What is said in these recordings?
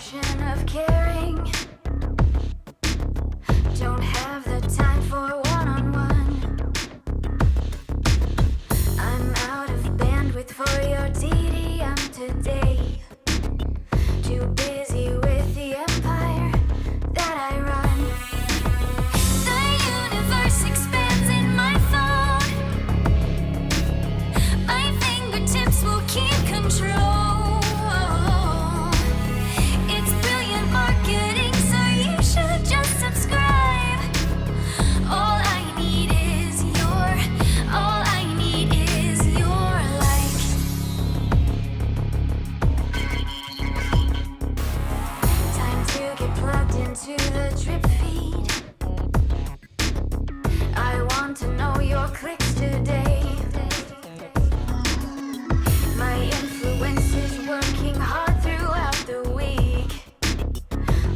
impression of caring. Don't have the time for one-on-one. I'm out of bandwidth for your DDM today. Too busy with the empire that I run. The universe expands in my phone. My fingertips will keep control. It's brilliant marketing, so you should just subscribe. All I need is your like. Time to get plugged into the drip feed. I want to know your clicks today. My influence is working hard throughout the week.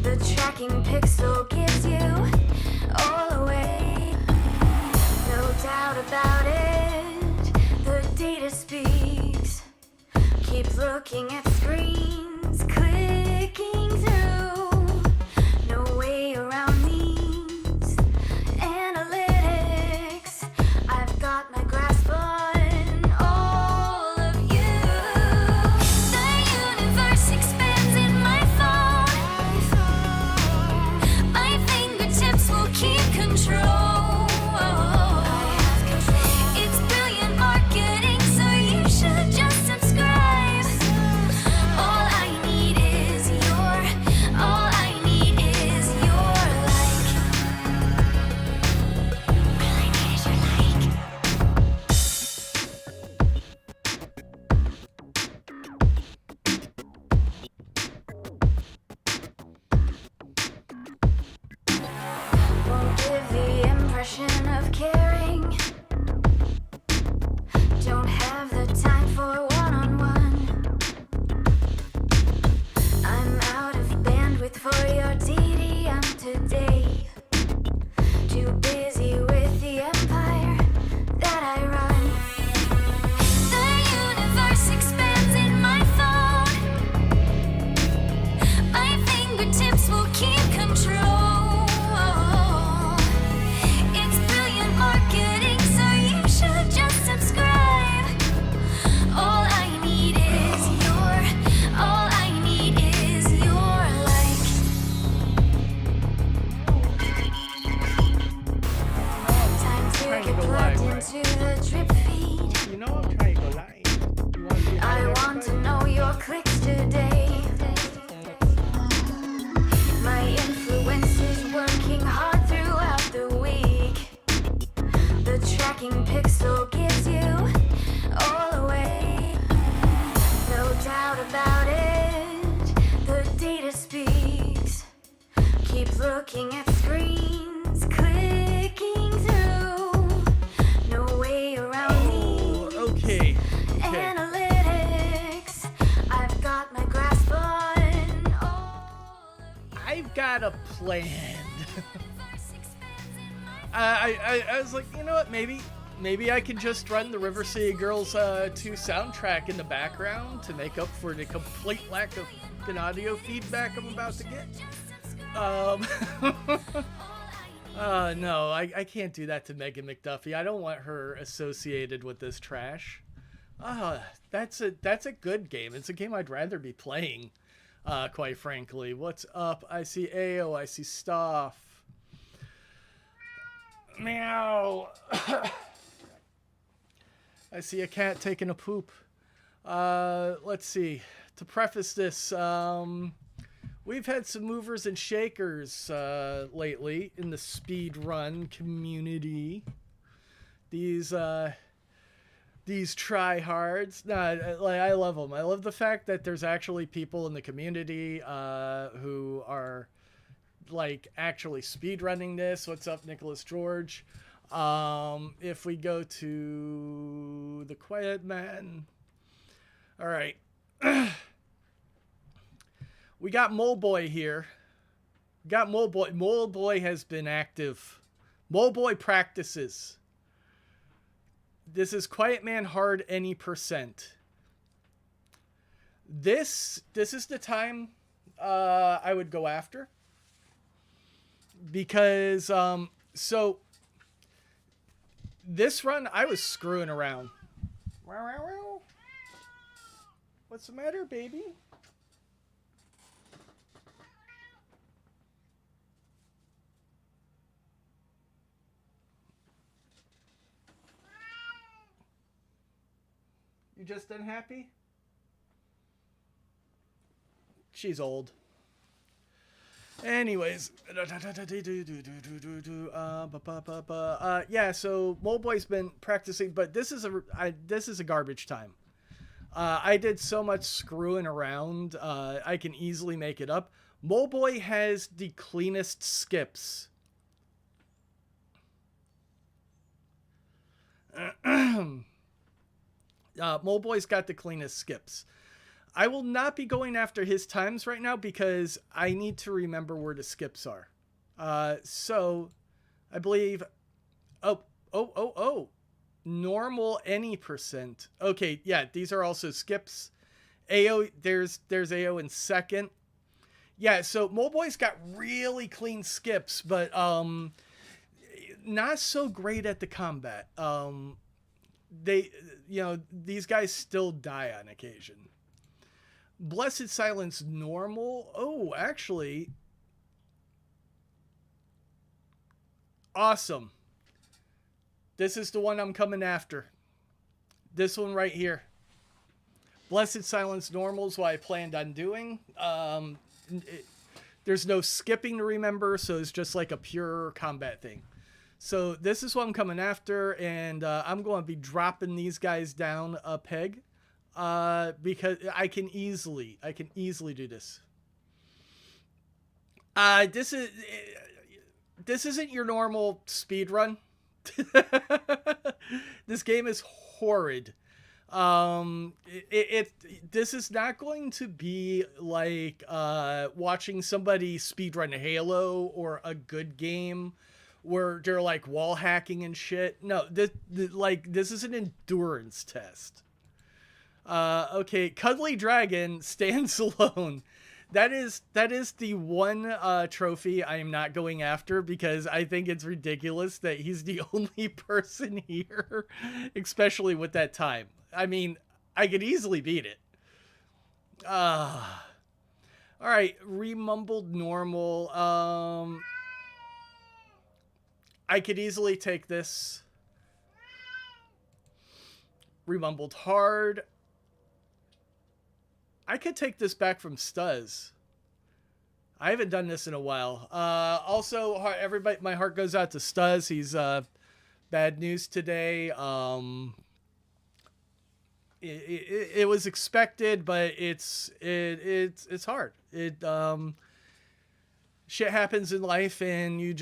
The tracking pixel gives you all away. No doubt about it, the data speaks. Keep looking at screens, clicking through. No way around these analytics. I've got my grasp on all of you. The universe expands in my phone. My fingertips will keep control. It's brilliant marketing, so you should just subscribe. All I need is your like. All I need is your like. Won't give the impression of caring. Don't have the time for one-on-one. I'm out of bandwidth for your DDM today. Too busy with the empire that I run. The universe expands in my phone. My fingertips will keep control. It's brilliant marketing, so you should just subscribe. All I need is your like. Time to Trying to get go plugged live, right? into the drip feed. You know I'm trying to go live. You want to be I live, want to everybody? know your clicks today. My influence is working hard throughout the week. The tracking pixel gives you all away. No doubt about it, the data speaks. Keep looking at screens, clicking through. No way around Oh, these okay. analytics. I've got my grasp on all of you. I've got a plan. I was like, you know what? Maybe I can just run the River City Girls 2 soundtrack in the background to make up for the complete lack of an audio feedback I'm about to get. No, I can't do that to Megan McDuffie. I don't want her associated with this trash. That's a good game. It's a game I'd rather be playing, quite frankly. What's up? I see AO. I see Stoff. Meow. I see a cat taking a poop. Let's see. To preface this, we've had some movers and shakers lately in the speedrun community. These tryhards. No, I love them. I love the fact that there's actually people in the community who are like actually speedrunning this. What's up, Nicholas George? If we go to the Quiet Man. All right. We got Mole Boy here. Got Mole Boy. Mole Boy has been active. Mole Boy practices. This is Quiet Man hard any %. This is the time I would go after. Because, so this run, I was screwing around. What's the matter, baby? You just unhappy? She's old. Anyways, yeah. So Moleboy's been practicing, but this is a garbage time. I did so much screwing around. I can easily make it up. Moleboy has the cleanest skips. Moleboy's got the cleanest skips. I will not be going after his times right now because I need to remember where the skips are. So I believe, normal any percent. Okay. Yeah. These are also skips. AO, there's AO in second. Yeah. So Moleboy's got really clean skips, but, not so great at the combat. These guys still die on occasion. Blessed Silence normal. Oh, actually. Awesome. This is the one I'm coming after. This one right here. Blessed Silence normal is what I planned on doing. There's no skipping to remember, so it's just like a pure combat thing. So this is what I'm coming after, and I'm going to be dropping these guys down a peg. Because I can easily do this. This isn't your normal speed run. This game is horrid. This is not going to be like watching somebody speedrun Halo or a good game where they're like wall hacking and shit. No, this is an endurance test. Okay, Cuddly Dragon stands alone. That is the one trophy I am not going after because I think it's ridiculous that he's the only person here, especially with that time. I mean, I could easily beat it. All right, remumbled normal. I could easily take this. Remumbled hard. I could take this back from Stuz. I haven't done this in a while. Also, everybody, my heart goes out to Stuz. He's bad news today. It was expected, but it's hard. Shit happens in life, and you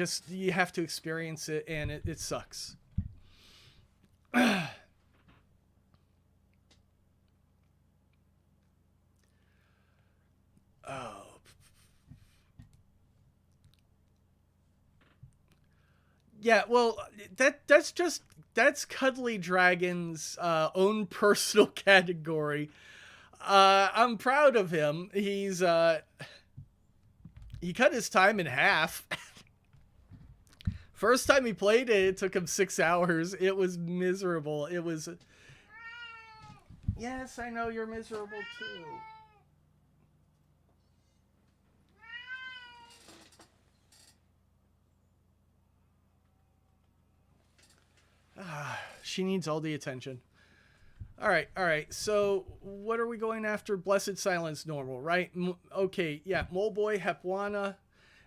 have to experience it, and it sucks. Oh. Yeah, well, that's Cuddly Dragon's own personal category. I'm proud of him. He cut his time in half. First time he played it, it took him 6 hours. It was miserable. It was. Yes, I know you're miserable too. She needs all the attention. All right. So what are we going after? Blessed Silence normal, right? Okay, yeah. Moleboy, Hepwana,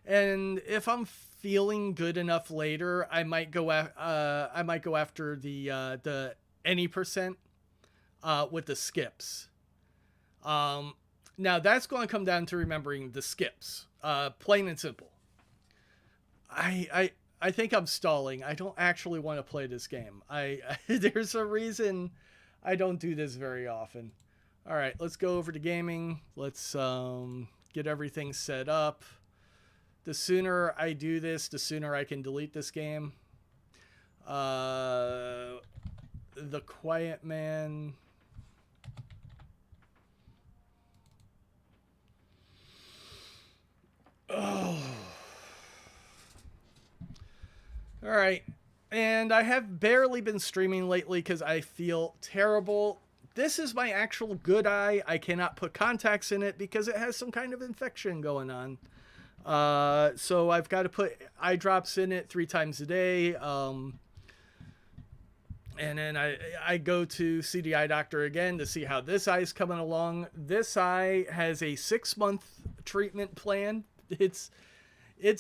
and if I'm feeling good enough later, I might go after the any percent with the skips. Now that's going to come down to remembering the skips. Plain and simple. I think I'm stalling. I don't actually want to play this game. There's a reason I don't do this very often. All right, let's go over to gaming. Let's get everything set up. The sooner I do this, the sooner I can delete this game. The Quiet Man. All right. And I have barely been streaming lately because I feel terrible. This is my actual good eye. I cannot put contacts in it because it has some kind of infection going on. So I've got to put eye drops in it 3 times a day. And then I go to see the eye doctor again to see how this eye is coming along. This eye has a 6-month treatment plan. It's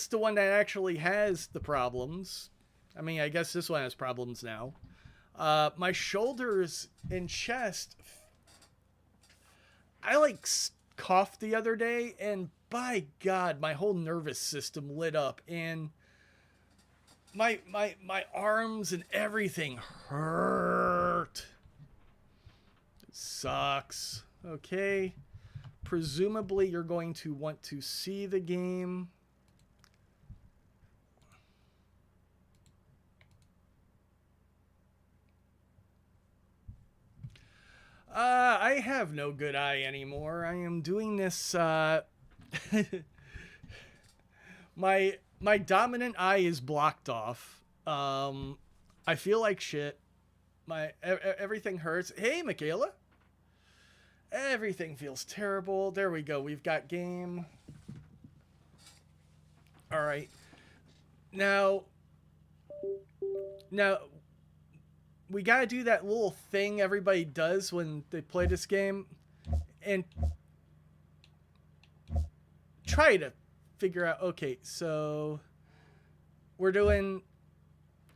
the one that actually has the problems. I mean, I guess this one has problems now. My shoulders and chest, I coughed the other day, and by God, my whole nervous system lit up, and my arms and everything hurt. It sucks. Okay. Presumably, you're going to want to see the game. I have no good eye anymore. I am doing this, my dominant eye is blocked off. I feel like shit. Everything hurts. Hey, Michaela. Everything feels terrible. There we go. We've got game. All right. Now, we got to do that little thing everybody does when they play this game and try to figure out, okay, so we're doing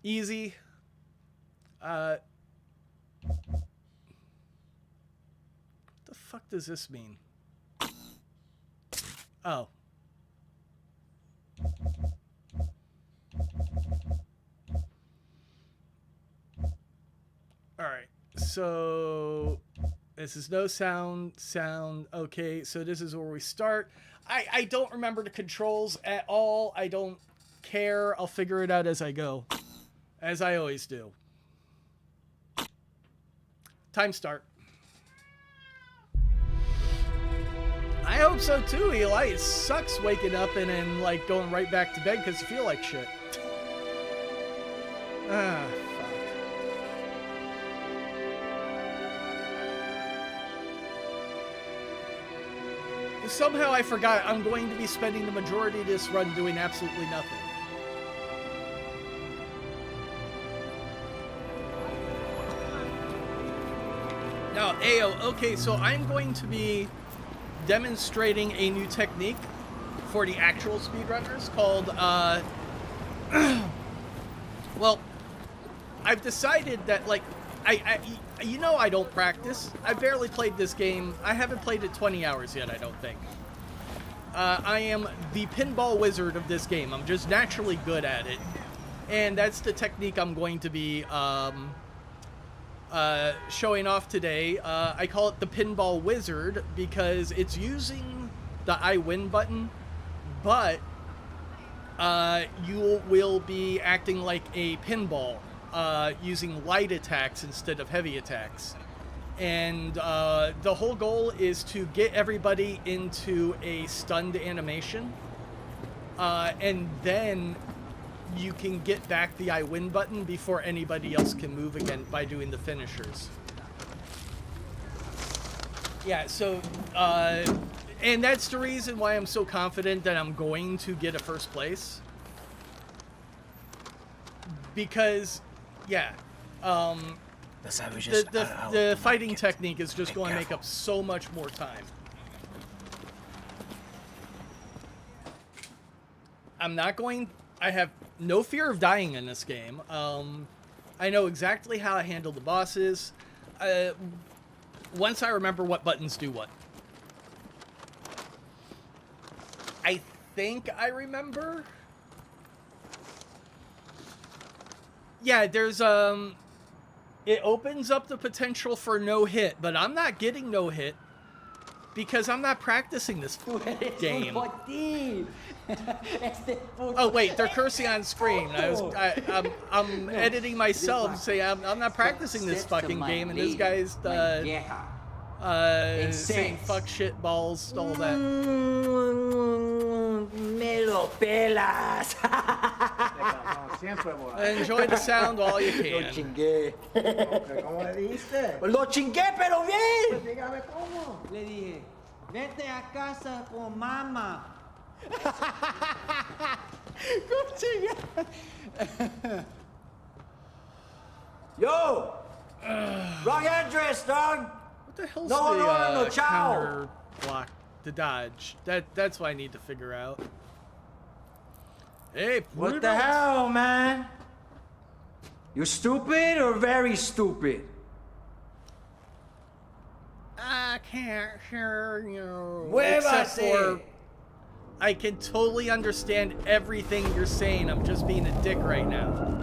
easy. What the fuck does this mean? Oh. All right, so this is no sound. Okay, so this is where we start. I don't remember the controls at all. I don't care. I'll figure it out as I go, as I always do. Time start. I hope so too, Eli. It sucks waking up and then going right back to bed because you feel like shit. Ah. Somehow I forgot I'm going to be spending the majority of this run doing absolutely nothing. Now, Ayo, okay, so I'm going to be demonstrating a new technique for the actual speedrunners called, well, I've decided that, I don't practice. I barely played this game. I haven't played it 20 hours yet, I don't think. I am the Pinball Wizard of this game. I'm just naturally good at it. And that's the technique I'm going to be showing off today. I call it the Pinball Wizard because it's using the I win button, but you will be acting like a pinball. Using light attacks instead of heavy attacks. And the whole goal is to get everybody into a stunned animation. And then you can get back the I win button before anybody else can move again by doing the finishers. Yeah, so, and that's the reason why I'm so confident that I'm going to get a first place. Because, yeah, the fighting technique is just going to make up so much more time. I have no fear of dying in this game. I know exactly how I handle the bosses. Once I remember what buttons do what. I think I remember. Yeah, there's, it opens up the potential for no hit, but I'm not getting no hit because I'm not practicing this game. Oh wait, they're cursing on screen. I'm editing myself, say I'm not practicing this fucking game, and this guy's saying fuck, shit, balls, all that. Me lo pelas. Siempre por ahí. Enjoy the sound while you Lo can. chingué. ¿Cómo le dijiste? Lo chingué, pero bien. Dígame cómo. Le dije, vete a casa con mamá. ¿Cómo chingué? Yo! Wrong address, dog! What the hell's No, the no, ciao. counter block? The dodge. That's what I need to figure out. Hey, What the hell, man? You stupid or very stupid? I can't hear you. Muévase. Except for I can totally understand everything you're saying. I'm just being a dick right now.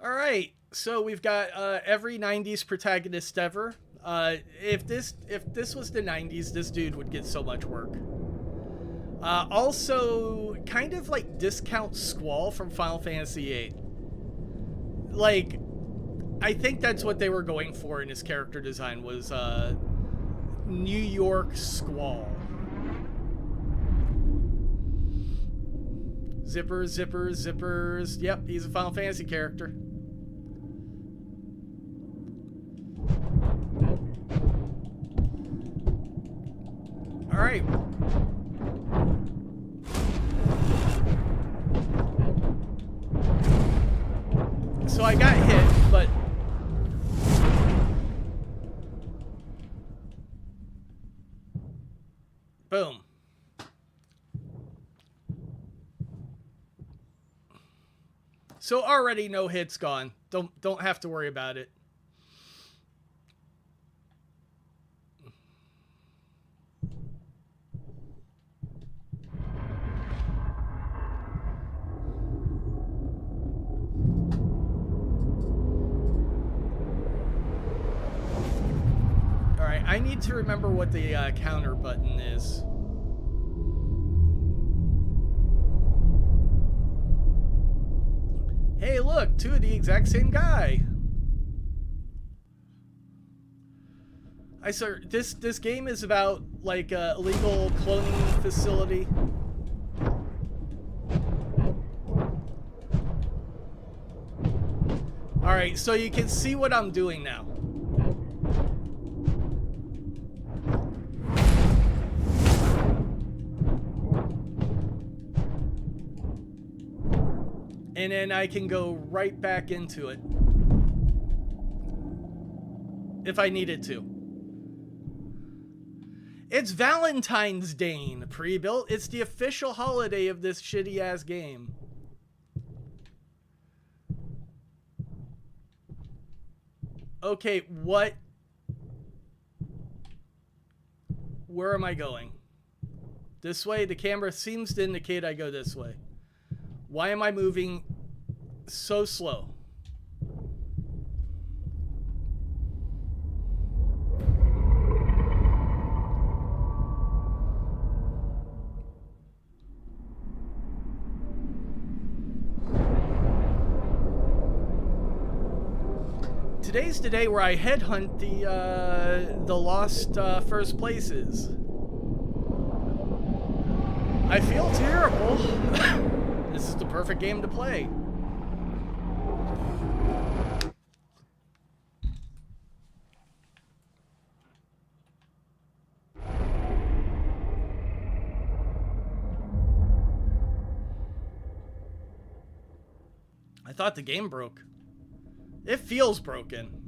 All right, so we've got every '90s protagonist ever. If this was the '90s, this dude would get so much work. Also, kind of like discount Squall from Final Fantasy VIII. Like, I think that's what they were going for in his character design was New York Squall. Zippers, zippers, zippers. Yep, he's a Final Fantasy character. All right. So I got hit, but boom. So already no hits gone. Don't have to worry about it. I need to remember what the counter button is. Hey, look, two of the exact same guy. This game is about like a illegal cloning facility. All right, so you can see what I'm doing now. And then I can go right back into it. If I needed to. It's Valentine's Dane, pre-built. It's the official holiday of this shitty-ass game. Okay, what? Where am I going? This way? The camera seems to indicate I go this way. Why am I moving so slow? Today's the day where I headhunt the lost first places. I feel terrible. This is the perfect game to play. I thought the game broke. It feels broken.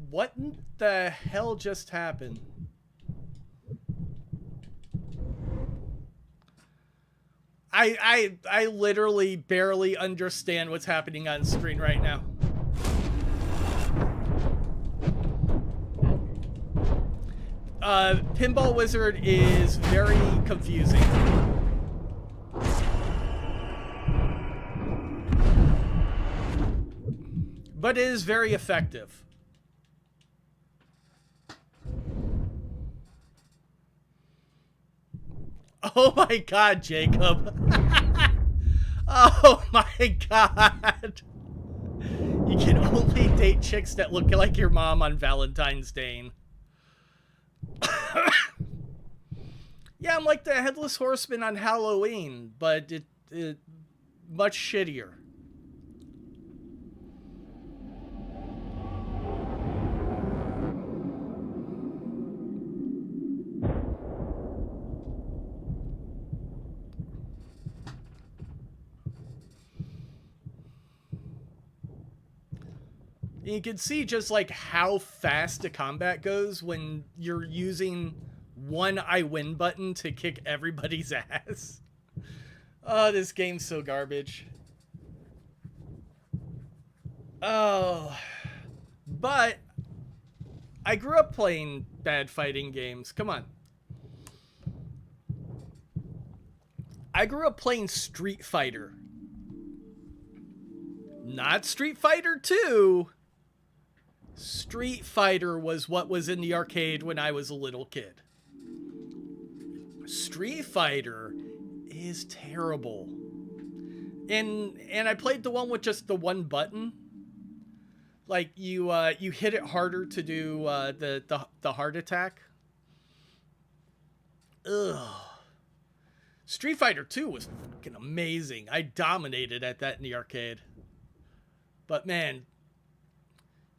What the hell just happened? I literally barely understand what's happening on screen right now. Pinball Wizard is very confusing. But it is very effective. Oh my god, Jacob. Oh my god. You can only date chicks that look like your mom on Valentine's Dane. Yeah, I'm like the headless horseman on Halloween, but it much shittier. You can see just like how fast the combat goes when you're using one I win button to kick everybody's ass. Oh, this game's so garbage. Oh, but I grew up playing bad fighting games. Come on. I grew up playing Street Fighter. Not Street Fighter 2. Street Fighter was what was in the arcade when I was a little kid. Street Fighter is terrible. And I played the one with just the one button. Like you hit it harder to do the heart attack. Ugh. Street Fighter 2 was fucking amazing. I dominated at that in the arcade. But man,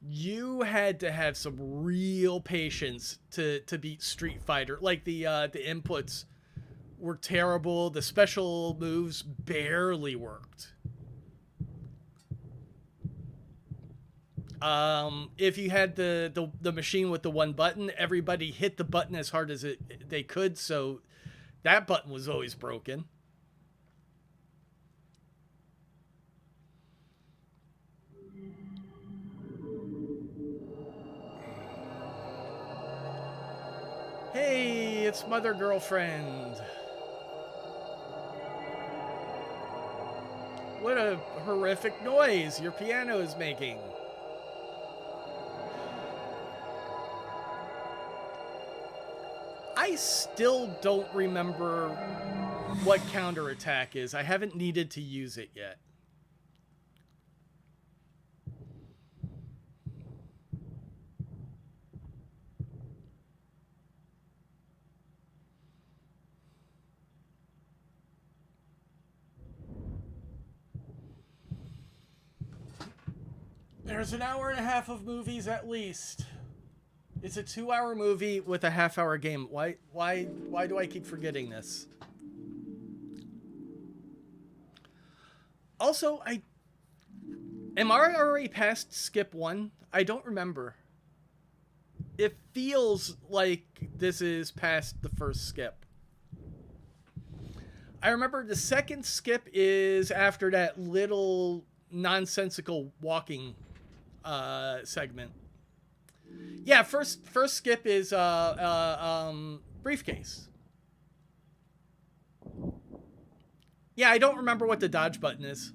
you had to have some real patience to beat Street Fighter. Like the inputs were terrible. The special moves barely worked. If you had the machine with the one button, everybody hit the button as hard as they could, so that button was always broken. Hey, it's Mother Girlfriend. What a horrific noise your piano is making. I still don't remember what counterattack is. I haven't needed to use it yet. There's an hour and a half of movies at least. It's a 2-hour movie with a half-hour game. Why do I keep forgetting this? Also, am I already past skip 1? I don't remember. It feels like this is past the first skip. I remember the second skip is after that little nonsensical walking segment. Yeah, first skip is briefcase. Yeah, I don't remember what the dodge button is.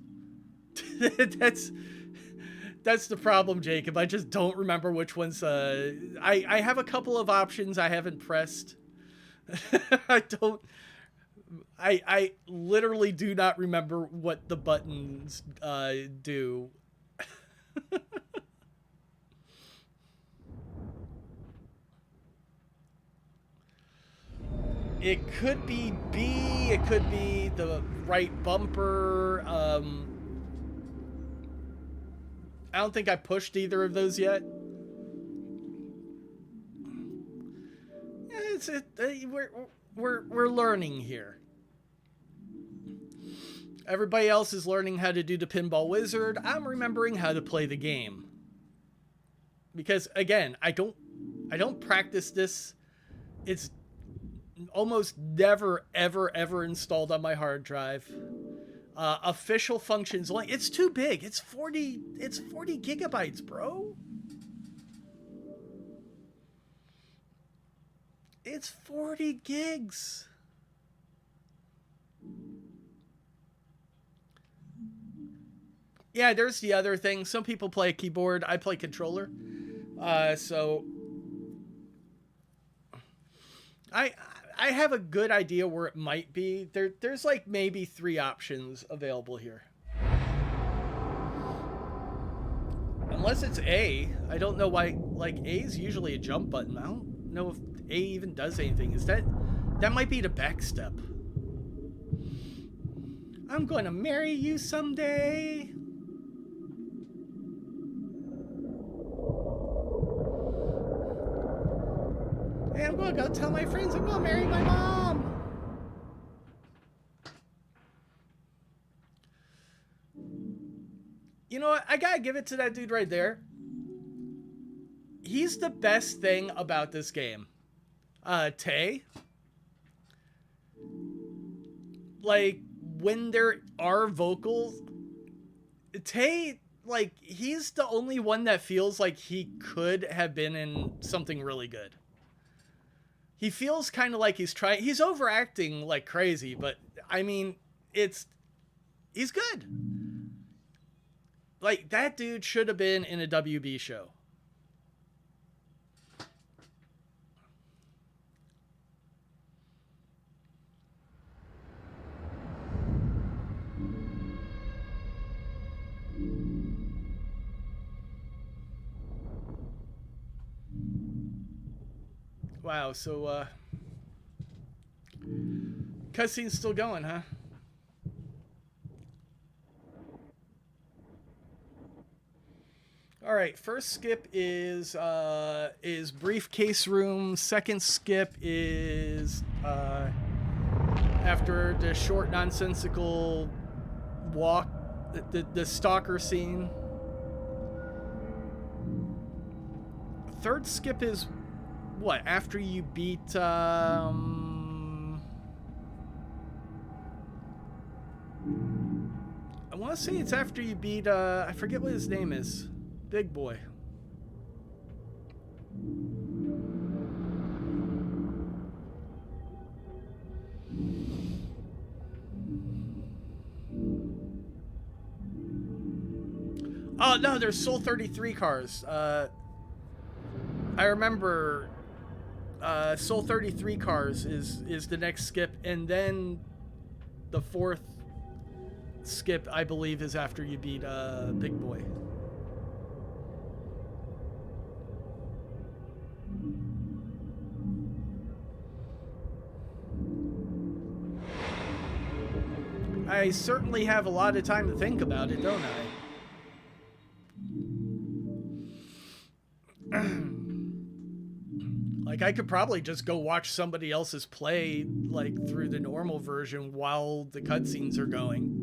That's the problem, Jacob. I just don't remember which ones. I have a couple of options I haven't pressed. I literally do not remember what the buttons do. It could be B, it could be the right bumper. I don't think I pushed either of those yet. We're learning here. Everybody else is learning how to do the Pinball Wizard. I'm remembering how to play the game. Because again, I don't practice this. It's almost never, ever, ever installed on my hard drive. Official functions, like, it's too big. It's 40 gigabytes, bro. It's 40 gigs. Yeah, there's the other thing. Some people play a keyboard. I play controller. So I have a good idea where it might be. There's like maybe 3 options available here. Unless it's A. I don't know why, like, A is usually a jump button. I don't know if A even does anything. Is that might be the back step. I'm going to marry you someday. Hey, I'm going to go tell my friends I'm going to marry my mom. You know what? I got to give it to that dude right there. He's the best thing about this game. Tay. Like, when there are vocals, Tay, like, he's the only one that feels like he could have been in something really good. He feels kind of like he's overacting like crazy, but I mean, he's good. Like, that dude should have been in a WB show. Wow, so, cutscene's still going, huh? All right, first skip is briefcase room. Second skip is after the short nonsensical walk, the stalker scene. Third skip is what? After you beat I want to say it's after you beat I forget what his name is. Big boy. Oh no, there's Soul 33 cars. I remember Soul 33 cars is the next skip, and then the fourth skip, I believe, is after you beat Big Boy. I certainly have a lot of time to think about it, don't I? Like, I could probably just go watch somebody else's play, like, through the normal version while the cutscenes are going.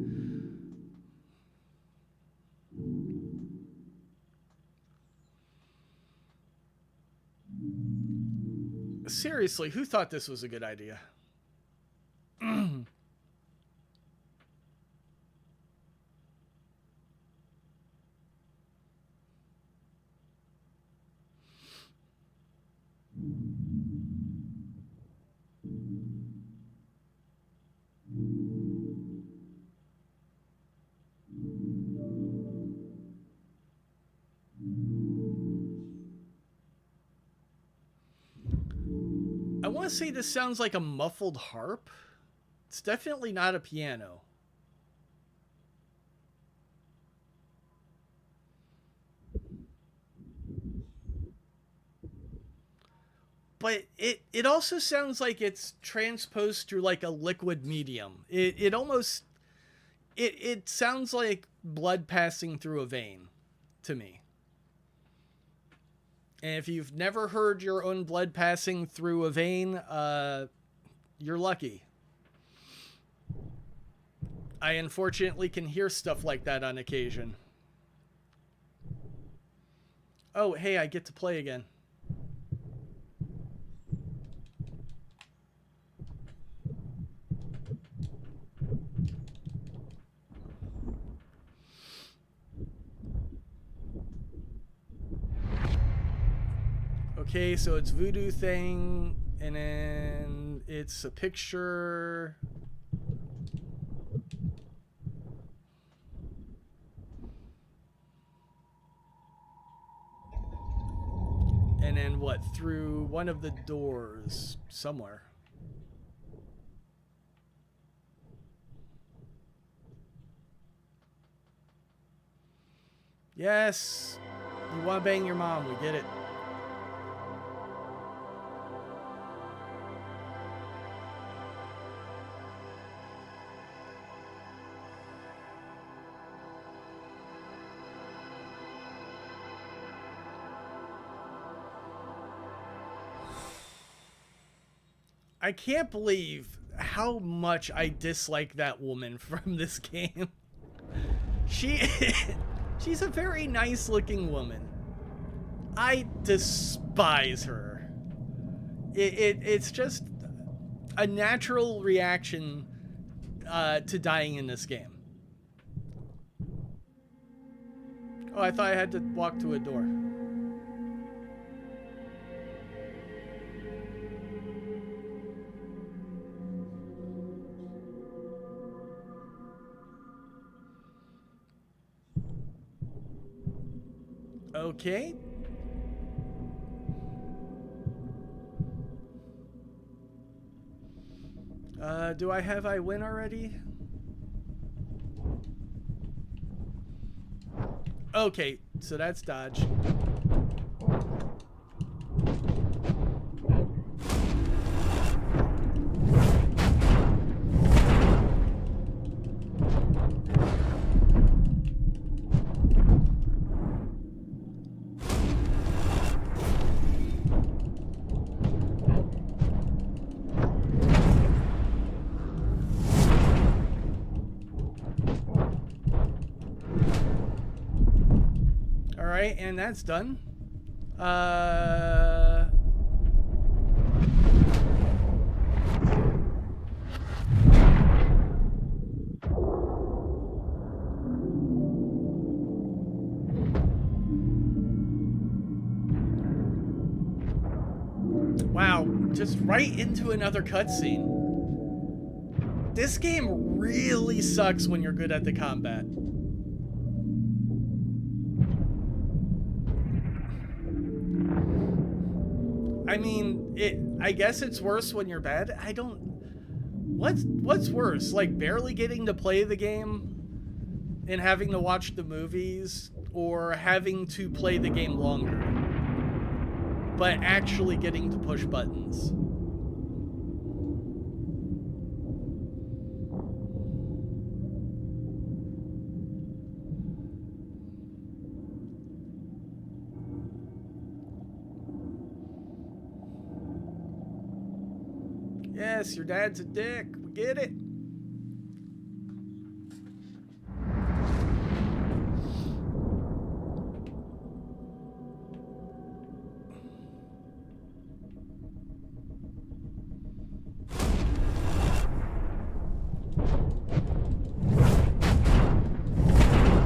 Seriously, who thought this was a good idea? I want to say this sounds like a muffled harp. It's definitely not a piano. But it also sounds like it's transposed through like a liquid medium. It almost sounds like blood passing through a vein to me. And if you've never heard your own blood passing through a vein, you're lucky. I unfortunately can hear stuff like that on occasion. Oh, hey, I get to play again. Okay, so it's voodoo thing, and then it's a picture. And then what? Through one of the doors somewhere. Yes. You want to bang your mom. We get it. I can't believe how much I dislike that woman from this game. She's a very nice looking woman. I despise her. It's just a natural reaction to dying in this game. Oh, I thought I had to walk to a door. Okay. Do I have I win already? Okay, so that's dodge. And that's done. Wow, just right into another cutscene. This game really sucks when you're good at the combat. I mean, I guess it's worse when you're bad. I don't... What's worse? Like, barely getting to play the game and having to watch the movies, or having to play the game longer, but actually getting to push buttons? Yes, your dad's a dick. We get it.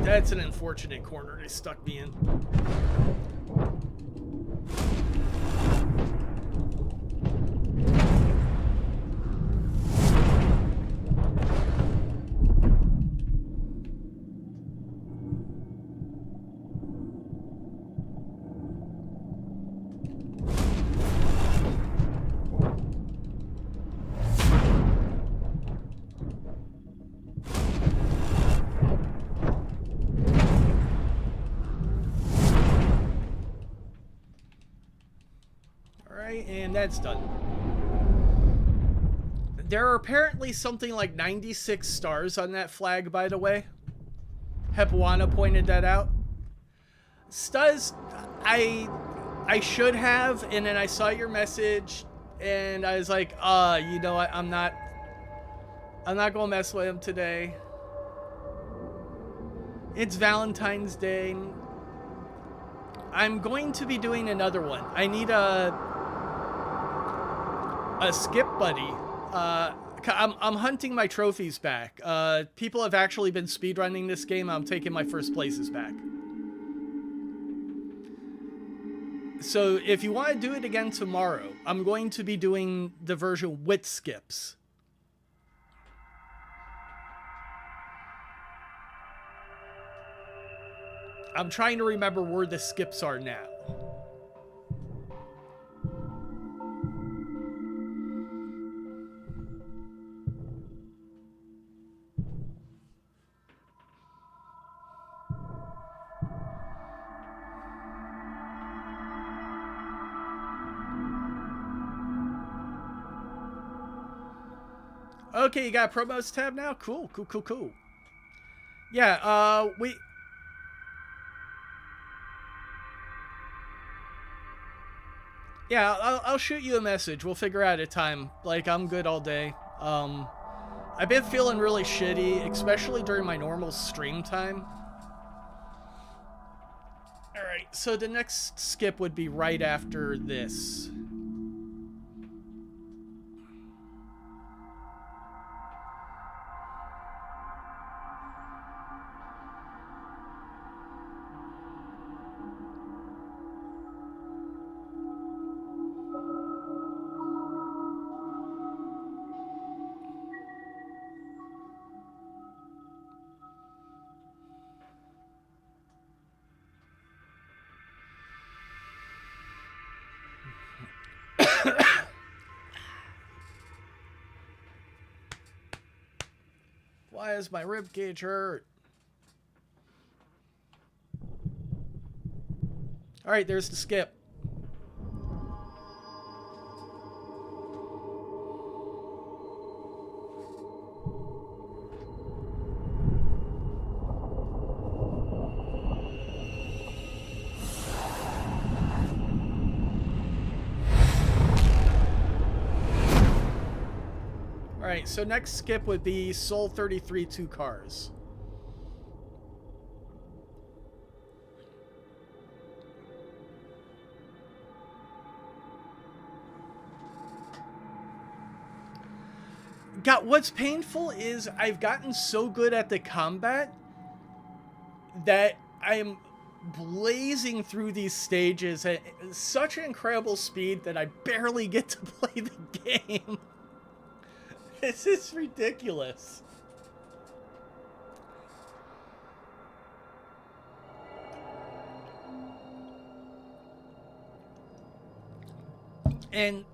That's an unfortunate corner they stuck me in. And that's done. There are apparently something like 96 stars on that flag, by the way. Hepuana pointed that out. Stuz, I should have, and then I saw your message, and I was like, you know what, I'm not gonna mess with him today. It's Valentine's Day. I'm going to be doing another one. I need a skip buddy. I'm hunting my trophies back. People have actually been speedrunning this game. I'm taking my first places back. So if you want to do it again tomorrow, I'm going to be doing the version with skips. I'm trying to remember where the skips are now. Okay, you got promos tab now? Cool, cool, cool, cool. Yeah, Yeah, I'll shoot you a message. We'll figure out a time. Like, I'm good all day. I've been feeling really shitty, especially during my normal stream time. Alright, so the next skip would be right after this. Why is my rib cage hurt? All right, there's the skip. Alright, so next skip would be Soul 33 2 cars. God, what's painful is I've gotten so good at the combat that I am blazing through these stages at such an incredible speed that I barely get to play the game. This is ridiculous. And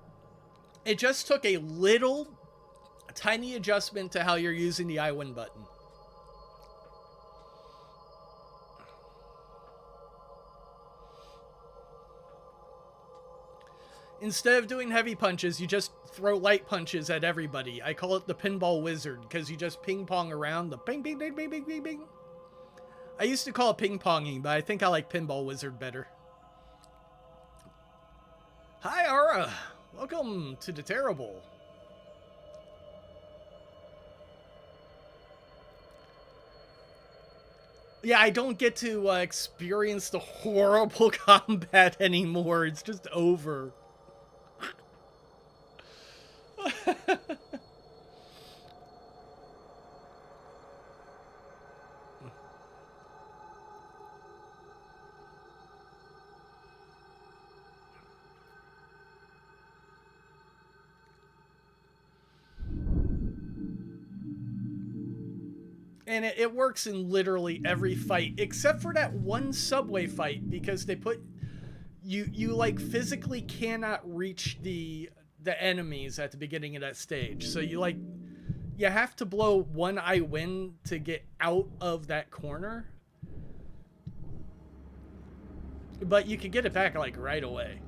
it just took a little tiny adjustment to how you're using the I win button. Instead of doing heavy punches, you just throw light punches at everybody. I call it the Pinball Wizard because you just ping pong around the ping, ping, ping, ping, ping, ping, ping. I used to call it ping ponging, but I think I like Pinball Wizard better. Hi, Ara. Welcome to the Terrible. Yeah, I don't get to experience the horrible combat anymore. It's just over. And it works in literally every fight, except for that one subway fight, because they put you like physically cannot reach the enemies at the beginning of that stage. So you have to blow one I win to get out of that corner. But you can get it back like right away.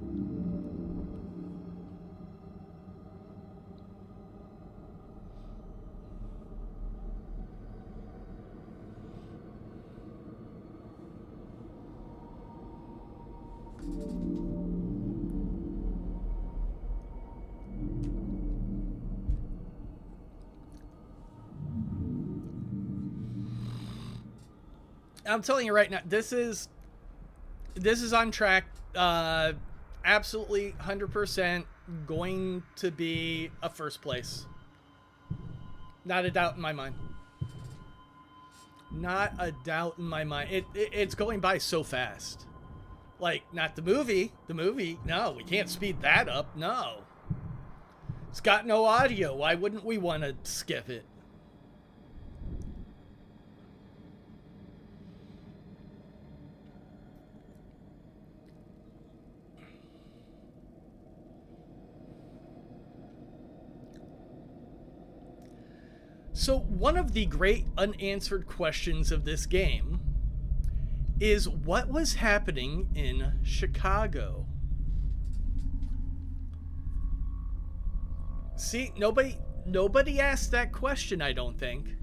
I'm telling you right now, this is on track. Absolutely 100% going to be a first place. Not a doubt in my mind. Not a doubt in my mind. It's going by so fast. Like, not the movie. The movie, no, we can't speed that up. No. It's got no audio. Why wouldn't we want to skip it? So one of the great unanswered questions of this game is what was happening in Chicago? See, nobody asked that question, I don't think.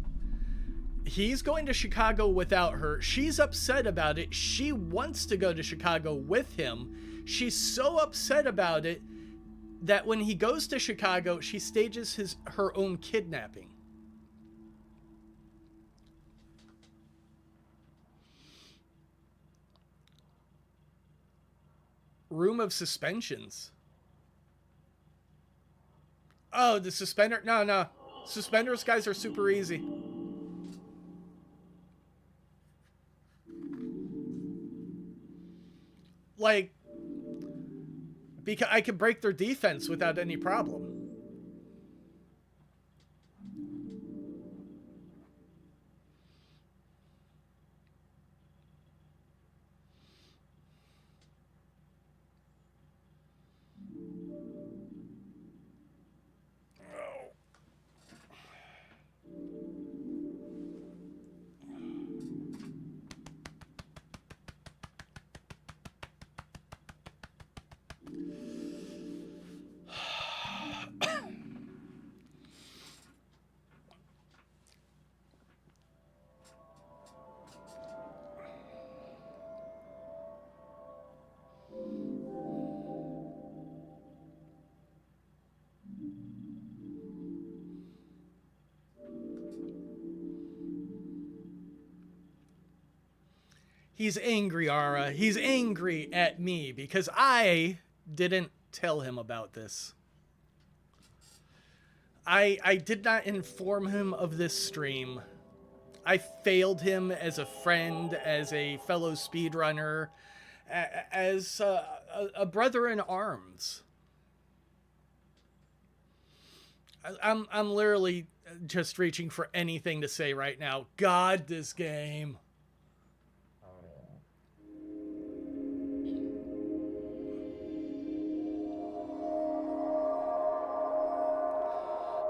He's going to Chicago without her. She's upset about it. She wants to go to Chicago with him. She's so upset about it that when he goes to Chicago, she stages her own kidnapping. Room of suspensions. Oh, the suspender. No. Suspenders guys are super easy. Like, because I can break their defense without any problem. He's angry, Ara. He's angry at me because I didn't tell him about this. I did not inform him of this stream. I failed him as a friend, as a fellow speedrunner, as a brother in arms. I'm literally just reaching for anything to say right now. God, this game.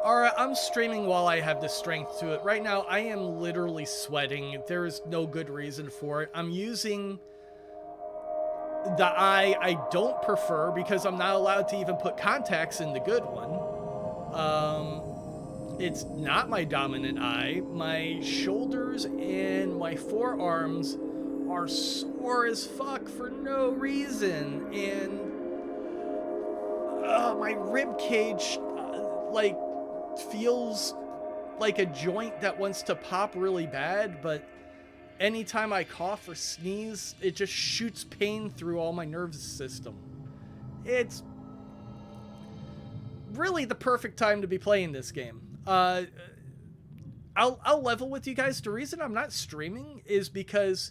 Alright, I'm streaming while I have the strength to it. Right now, I am literally sweating. There is no good reason for it. I'm using the eye I don't prefer because I'm not allowed to even put contacts in the good one. It's not my dominant eye. My shoulders and my forearms are sore as fuck for no reason. And my rib cage, like, feels like a joint that wants to pop really bad, but anytime I cough or sneeze, it just shoots pain through all my nervous system. It's really the perfect time to be playing this game. I'll level with you guys. The reason I'm not streaming is because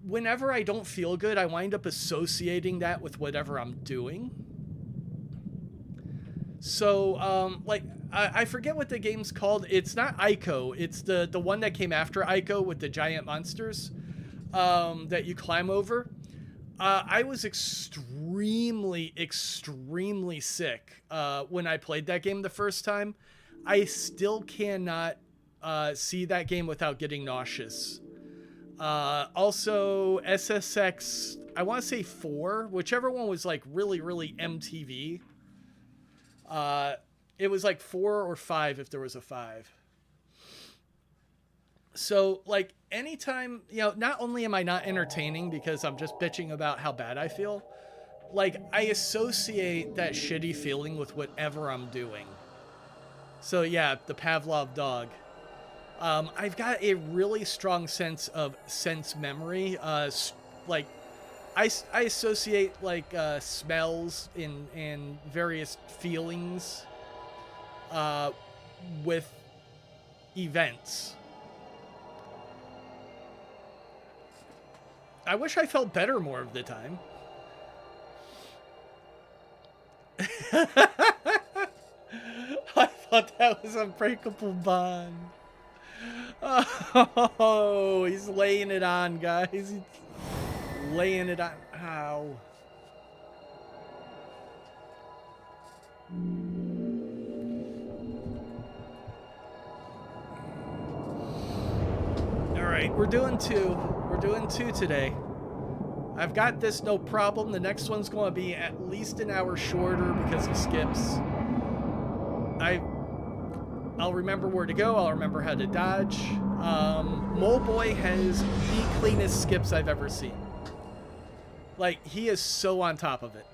whenever I don't feel good, I wind up associating that with whatever I'm doing. So, like, I forget what the game's called. It's not Ico. It's the one that came after Ico with the giant monsters that you climb over. I was extremely sick when I played that game the first time. I still cannot see that game without getting nauseous. Also, SSX, I want to say 4, whichever one was like really MTV. It was like 4 or 5 if there was a 5. So, like, anytime, you know, not only am I not entertaining because I'm just bitching about how bad I feel, like, I associate that shitty feeling with whatever I'm doing. So, yeah, the Pavlov dog. I've got a really strong sense of sense memory. Like, I associate, like, smells and various feelings with events. I wish I felt better more of the time. I thought that was Unbreakable Bond. Oh, he's laying it on, guys. He's laying it on. Ow. Alright, we're doing two. We're doing two today. I've got this, no problem. The next one's going to be at least an hour shorter because of skips. I'll remember where to go. I'll remember how to dodge. Mole Boy has the cleanest skips I've ever seen. Like, he is so on top of it.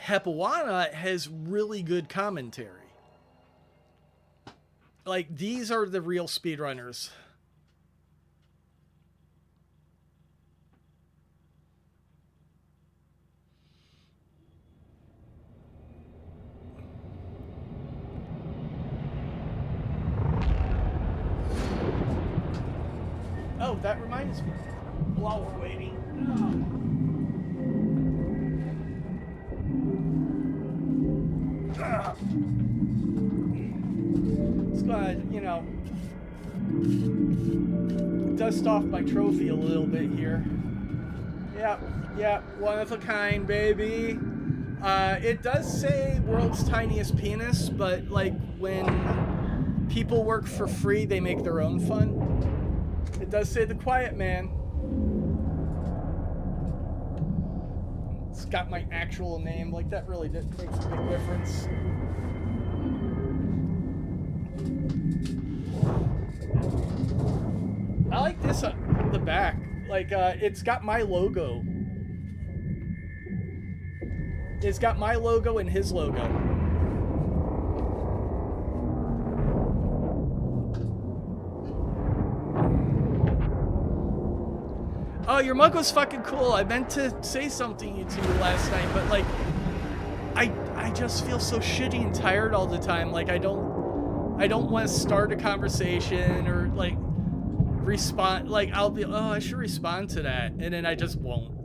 Hepawana has really good commentary. Like, these are the real speedrunners. Oh, that reminds me. While we're waiting. Let's go ahead, you know, dust off my trophy a little bit here. Yep, one of a kind, baby. It does say world's tiniest penis, but like when people work for free, they make their own fun. It does say the Quiet Man. It's got my actual name. Like, that really makes a big difference. I like this the back. Like, it's got my logo. It's got my logo and his logo. Oh, your mug was fucking cool. I meant to say something to you last night, but like, I just feel so shitty and tired all the time. Like, I don't want to start a conversation or like respond. Like, I'll be, oh, I should respond to that, and then I just won't.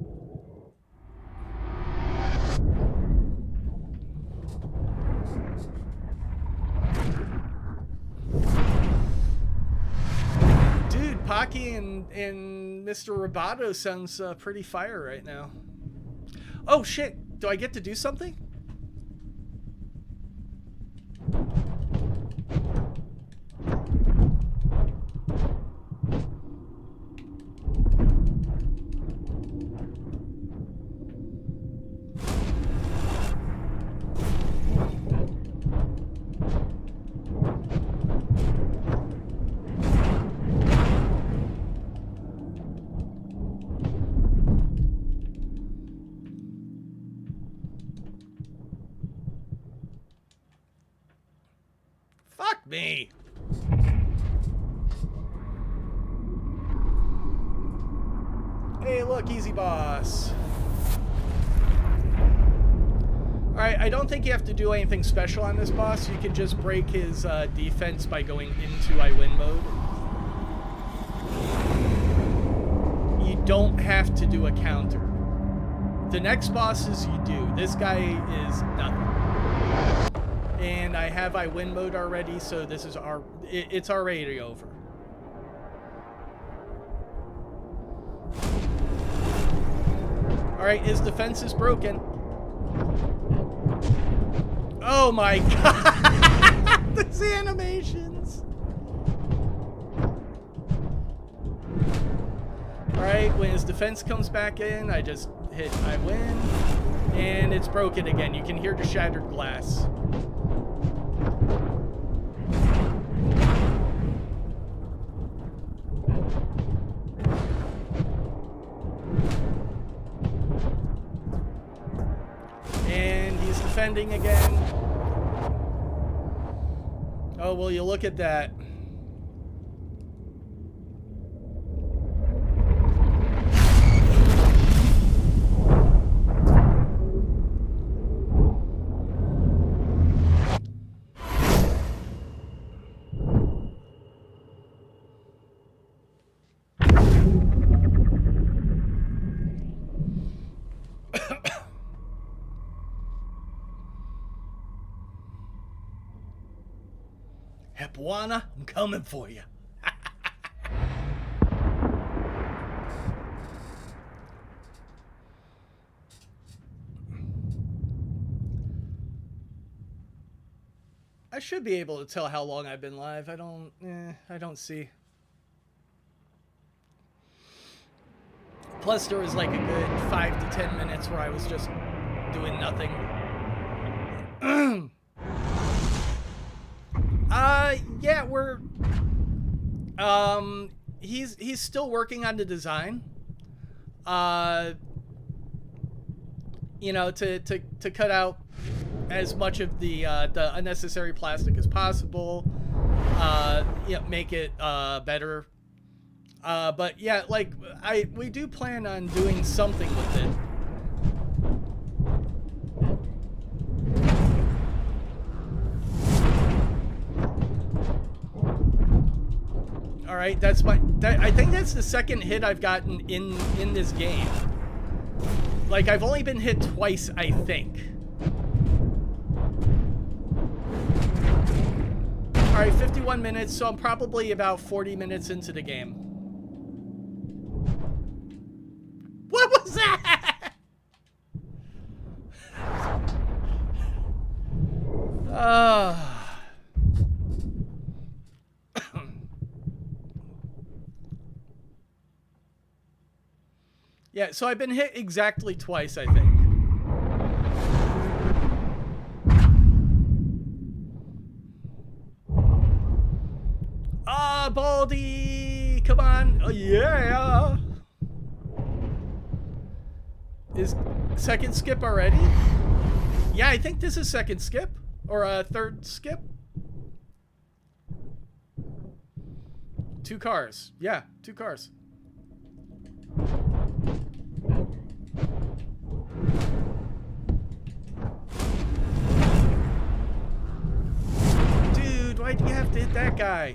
Dude, Pocky and Mr. Roboto sounds pretty fire right now. Oh shit, do I get to do something? Me. Hey, look, easy boss. Alright, I don't think you have to do anything special on this boss. You can just break his defense by going into I win mode. You don't have to do a counter. The next bosses you do. This guy is nothing. And I have I win mode already, so this is it's already over. Alright, his defense is broken. Oh my god! These animations! Alright, when his defense comes back in, I just hit I win. And it's broken again. You can hear the shattered glass. And he's defending again. Oh, will you look at that? Buana, I'm coming for you. I should be able to tell how long I've been live. I don't see. Plus, there was like a good 5 to 10 minutes where I was just doing nothing. Yeah, we're he's still working on the design. You know, to cut out as much of the unnecessary plastic as possible. Yeah, make it better. But yeah, like we do plan on doing something with it. All right, that's I think that's the second hit I've gotten in this game. Like, I've only been hit twice, I think. All right, 51 minutes, so I'm probably about 40 minutes into the game. What was that? Yeah, so I've been hit exactly twice, I think. Ah, Baldy! Come on. Oh, yeah! Is second skip already? Yeah, I think this is second skip. Or third skip. 2 cars. Yeah, 2 cars. Dude, why do you have to hit that guy?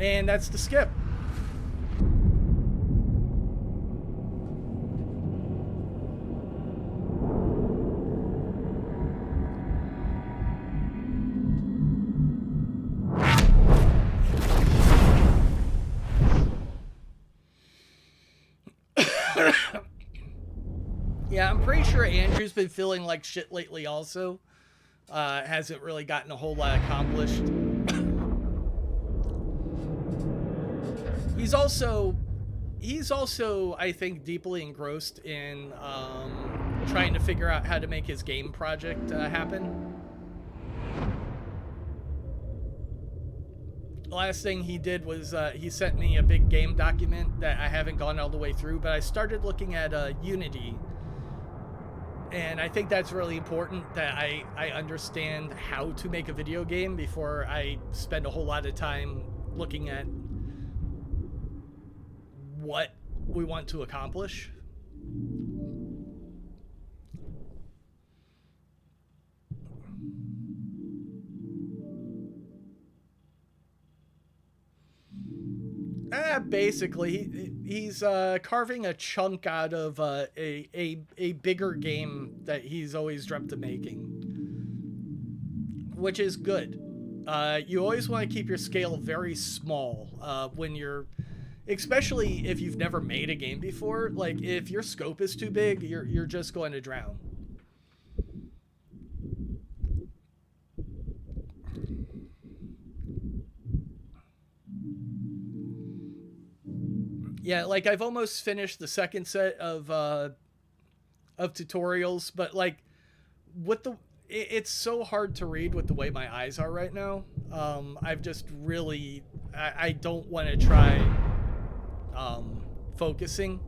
And that's the skip. Yeah, I'm pretty sure Andrew's been feeling like shit lately also. Hasn't really gotten a whole lot accomplished. He's also, I think, deeply engrossed in trying to figure out how to make his game project happen. The last thing he did was he sent me a big game document that I haven't gone all the way through, but I started looking at Unity. And I think that's really important, that I understand how to make a video game before I spend a whole lot of time looking at what we want to accomplish. Basically, he's carving a chunk out of a bigger game that he's always dreamt of making, which is good. You always want to keep your scale very small when you're, especially if you've never made a game before. Like, if your scope is too big, you're just going to drown. Yeah, like, I've almost finished the second set of tutorials, but like, with the, it's so hard to read with the way my eyes are right now. I've just really, I don't want to try focusing.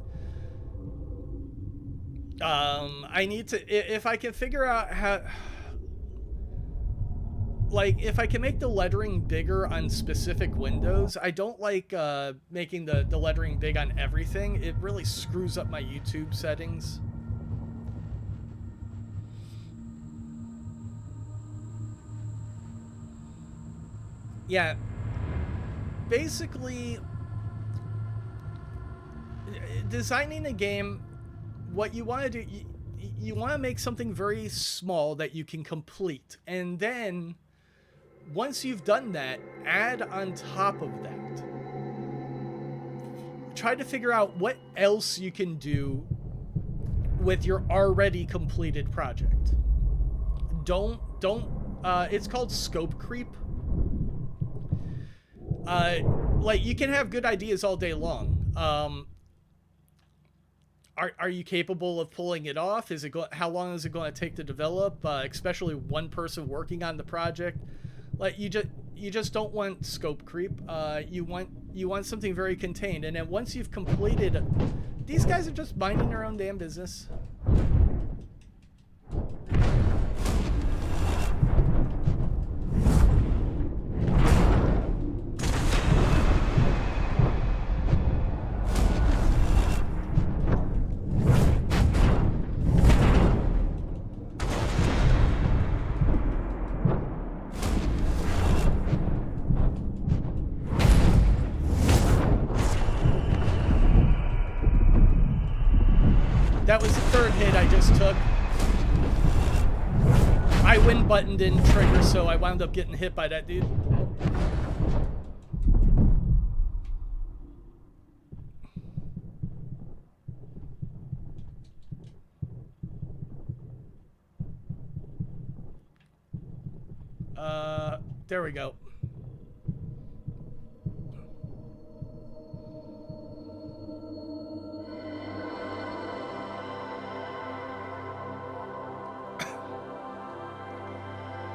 I need to, if I can figure out how, like, if I can make the lettering bigger on specific windows, I don't like making the lettering big on everything. It really screws up my YouTube settings. Yeah, basically, designing a game, what you want to do, you want to make something very small that you can complete, and then once you've done that, add on top of that. Try to figure out what else you can do with your already completed project. Don't it's called scope creep. Like, you can have good ideas all day long. Are you capable of pulling it off? How long is it going to take to develop? Especially one person working on the project. Like, you just don't want scope creep. You want something very contained, and then once you've completed, these guys are just minding their own damn business. That was the third hit I just took. My win button didn't trigger, so I wound up getting hit by that dude. There we go.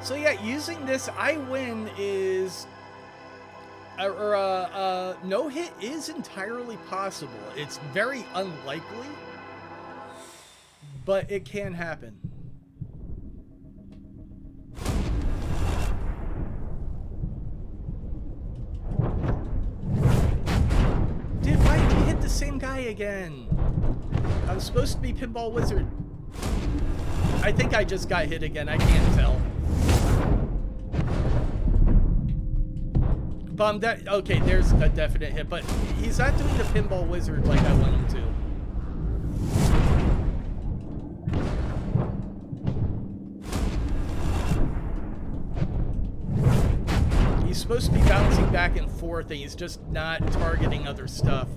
So yeah, using this, I win is, no hit is entirely possible. It's very unlikely, but it can happen. Dude, why did you hit the same guy again? I was supposed to be Pinball Wizard. I think I just got hit again, I can't tell. But okay, there's a definite hit, but he's not doing the Pinball Wizard like I want him to. He's supposed to be bouncing back and forth, and he's just not targeting other stuff.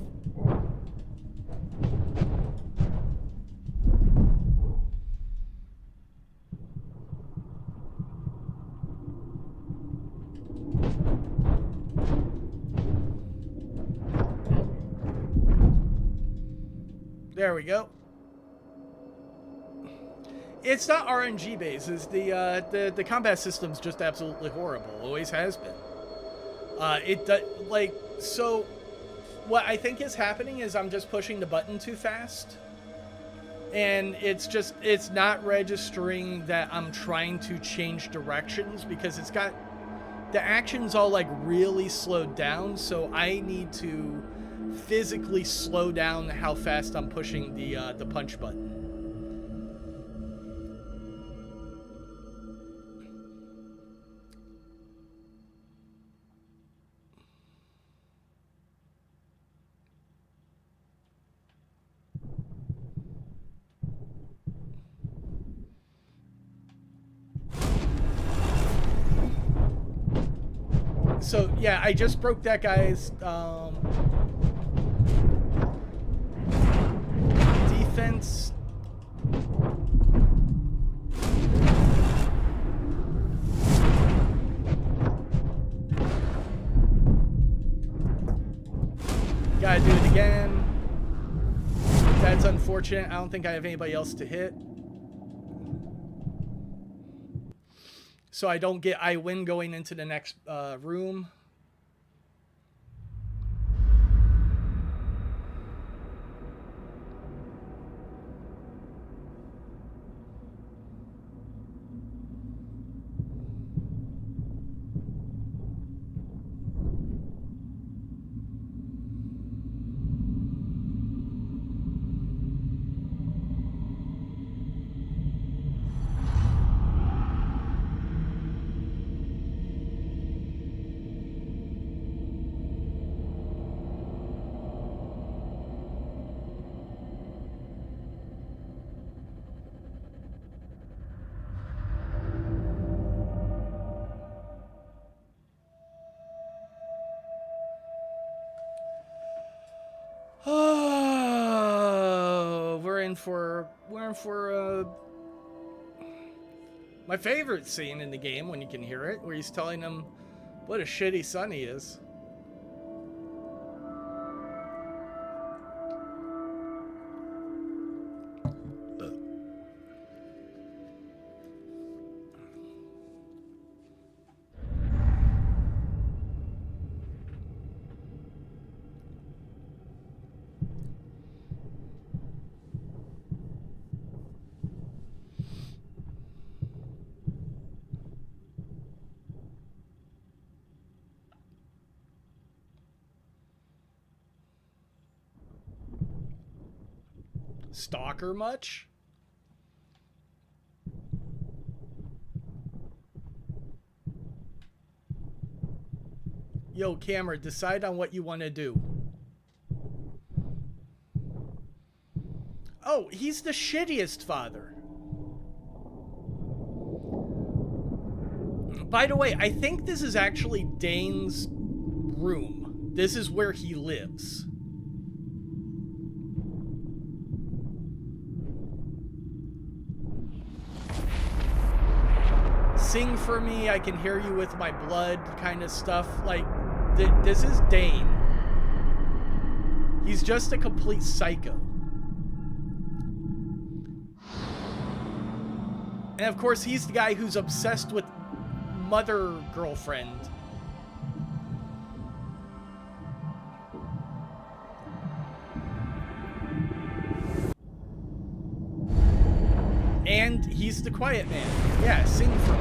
There we go. It's not RNG based. It's the combat system's just absolutely horrible. Always has been. So what I think is happening is I'm just pushing the button too fast, and it's not registering that I'm trying to change directions, because it's got the action's all like really slowed down. So I need to physically slow down how fast I'm pushing the punch button. So yeah, I just broke that guy's defense. Gotta do it again. That's unfortunate. I don't think I have anybody else to hit. So I win going into the next room. in for my favorite scene in the game when you can hear it, where he's telling him what a shitty son he is. Stalker much? Yo, camera, decide on what you want to do. Oh, he's the shittiest father. By the way, I think this is actually Dane's room. This is where he lives. Sing for me, I can hear you with my blood kind of stuff. Like, this is Dane. He's just a complete psycho. And of course, he's the guy who's obsessed with mother girlfriend. And he's the quiet man. Yeah, sing for me.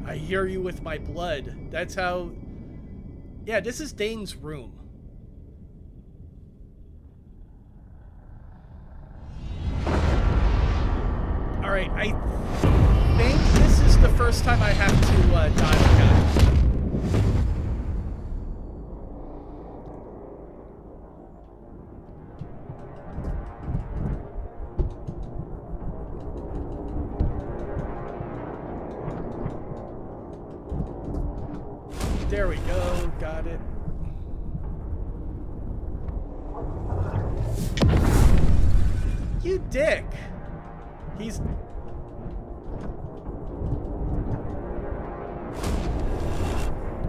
I hear you with my blood. That's how... Yeah, this is Dane's room. Alright, I think this is the first time I have to dodge guys. There we go, got it. You dick. He's...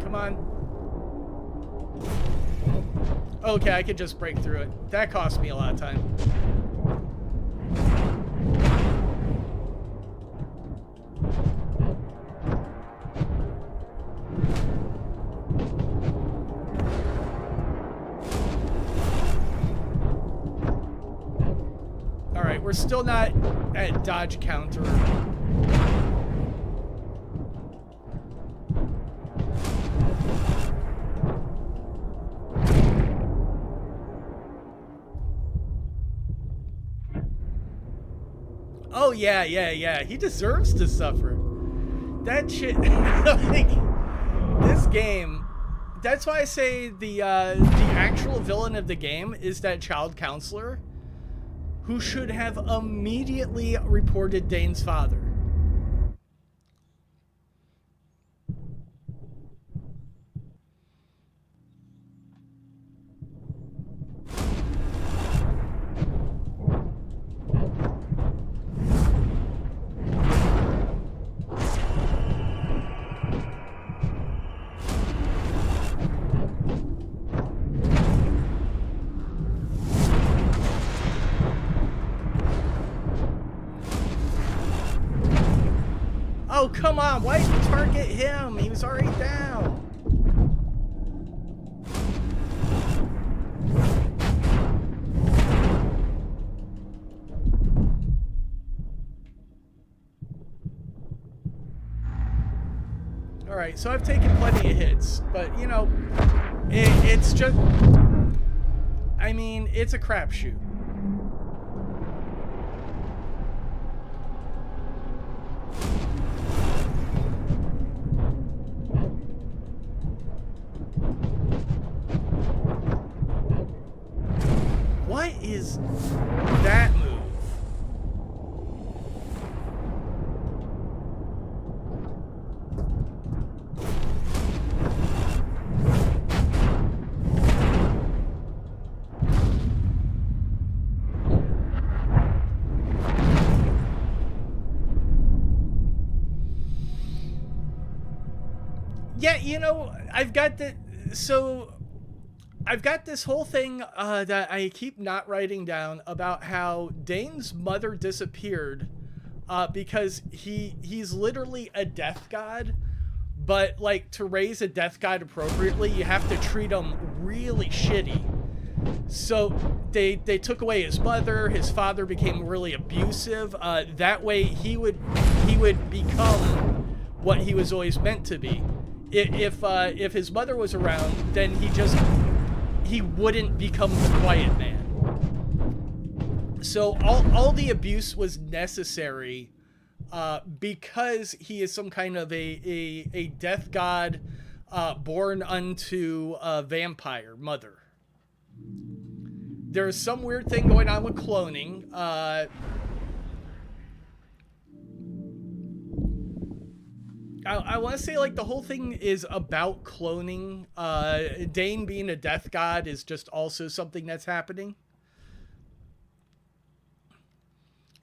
Come on. Okay, I could just break through it. That cost me a lot of time. Alright, we're still not at dodge counter. Oh, yeah. He deserves to suffer. That shit... like, this game... That's why I say the actual villain of the game is that child counselor who should have immediately reported Dane's father. Oh, come on. Why did you target him? He was already down. All right, so I've taken plenty of hits, but, you know, it's just... I mean, it's a crapshoot. What is that move? You know, I've got this whole thing that I keep not writing down about how Dane's mother disappeared because he's literally a death god, but like to raise a death god appropriately, you have to treat him really shitty. So they took away his mother. His father became really abusive. That way he would become what he was always meant to be. If his mother was around, then he wouldn't become the quiet man. So all the abuse was necessary because he is some kind of a death god born unto a vampire mother. There's some weird thing going on with cloning. I want to say, like, the whole thing is about cloning. Dane being a death god is just also something that's happening.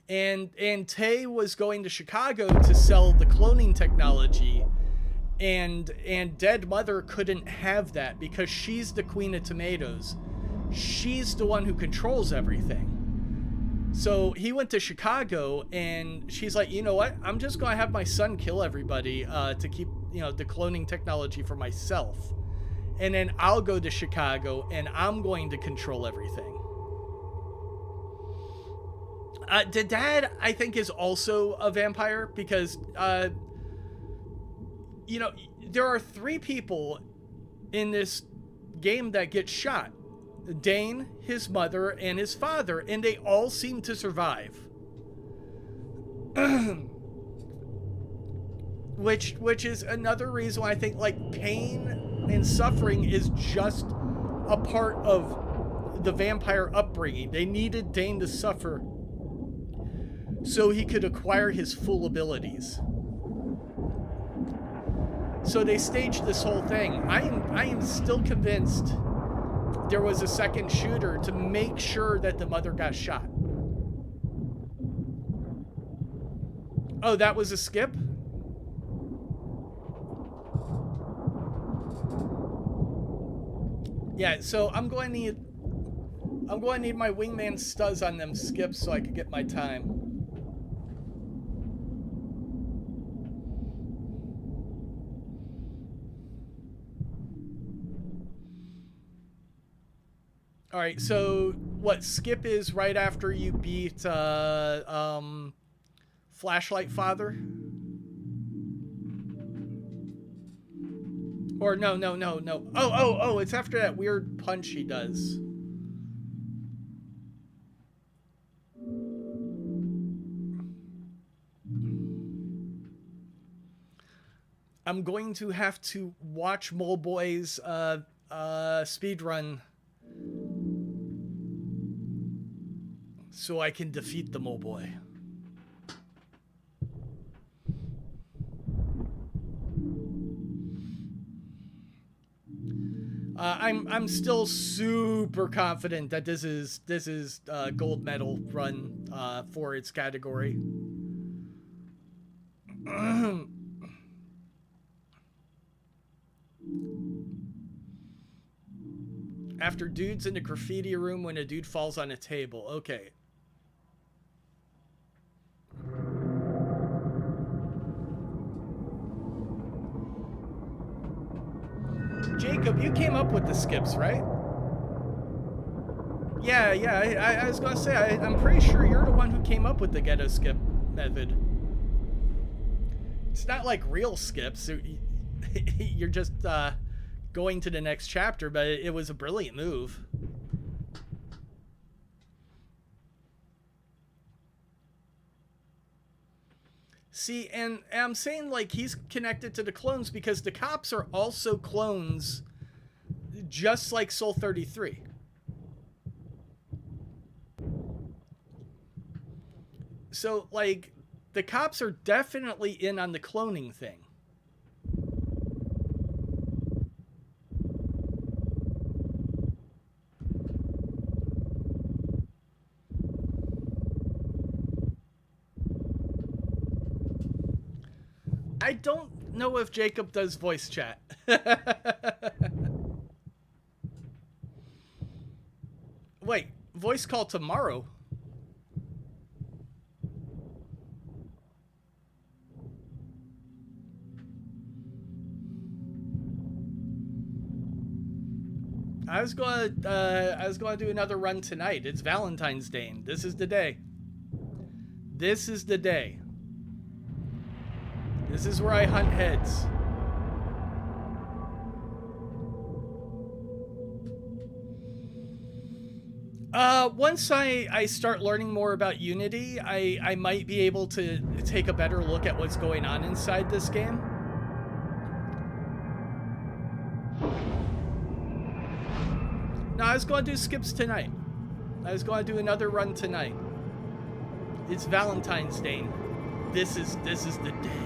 And Tay was going to Chicago to sell the cloning technology, and Dead Mother couldn't have that because she's the Queen of Tomatoes. She's the one who controls everything. So he went to Chicago, and she's like, you know what? I'm just going to have my son kill everybody to keep, you know, the cloning technology for myself. And then I'll go to Chicago, and I'm going to control everything. The dad, I think, is also a vampire because, you know, there are 3 people in this game that get shot. Dane, his mother, and his father, and they all seem to survive. which is another reason why I think, like, pain and suffering is just a part of the vampire upbringing. They needed Dane to suffer so he could acquire his full abilities. So they staged this whole thing. I am still convinced there was a second shooter to make sure that the mother got shot. Oh, that was a skip? Yeah, so I'm going to need my wingman stuzz on them skips so I can get my time. All right, so what skip is right after you beat Flashlight Father? Or no. Oh, it's after that weird punch he does. I'm going to have to watch Mole Boy's speedrun so I can defeat the Mole Boy. I'm still super confident that this is gold medal run for its category. After dudes in the graffiti room when a dude falls on a table. Okay. Jacob, you came up with the skips, right? Yeah, I was gonna say, I'm pretty sure you're the one who came up with the ghetto skip method. It's not like real skips. You're just going to the next chapter, but it was a brilliant move. See, and I'm saying, like, he's connected to the clones because the cops are also clones, just like Soul 33. So, like, the cops are definitely in on the cloning thing. know if Jacob does voice chat. Wait, voice call tomorrow? I was gonna do another run tonight. It's Valentine's Day. This is the day. This is the day. This is where I hunt heads. Once I start learning more about Unity, I might be able to take a better look at what's going on inside this game. No, I was going to do skips tonight. I was going to do another run tonight. It's Valentine's Day. This is the day.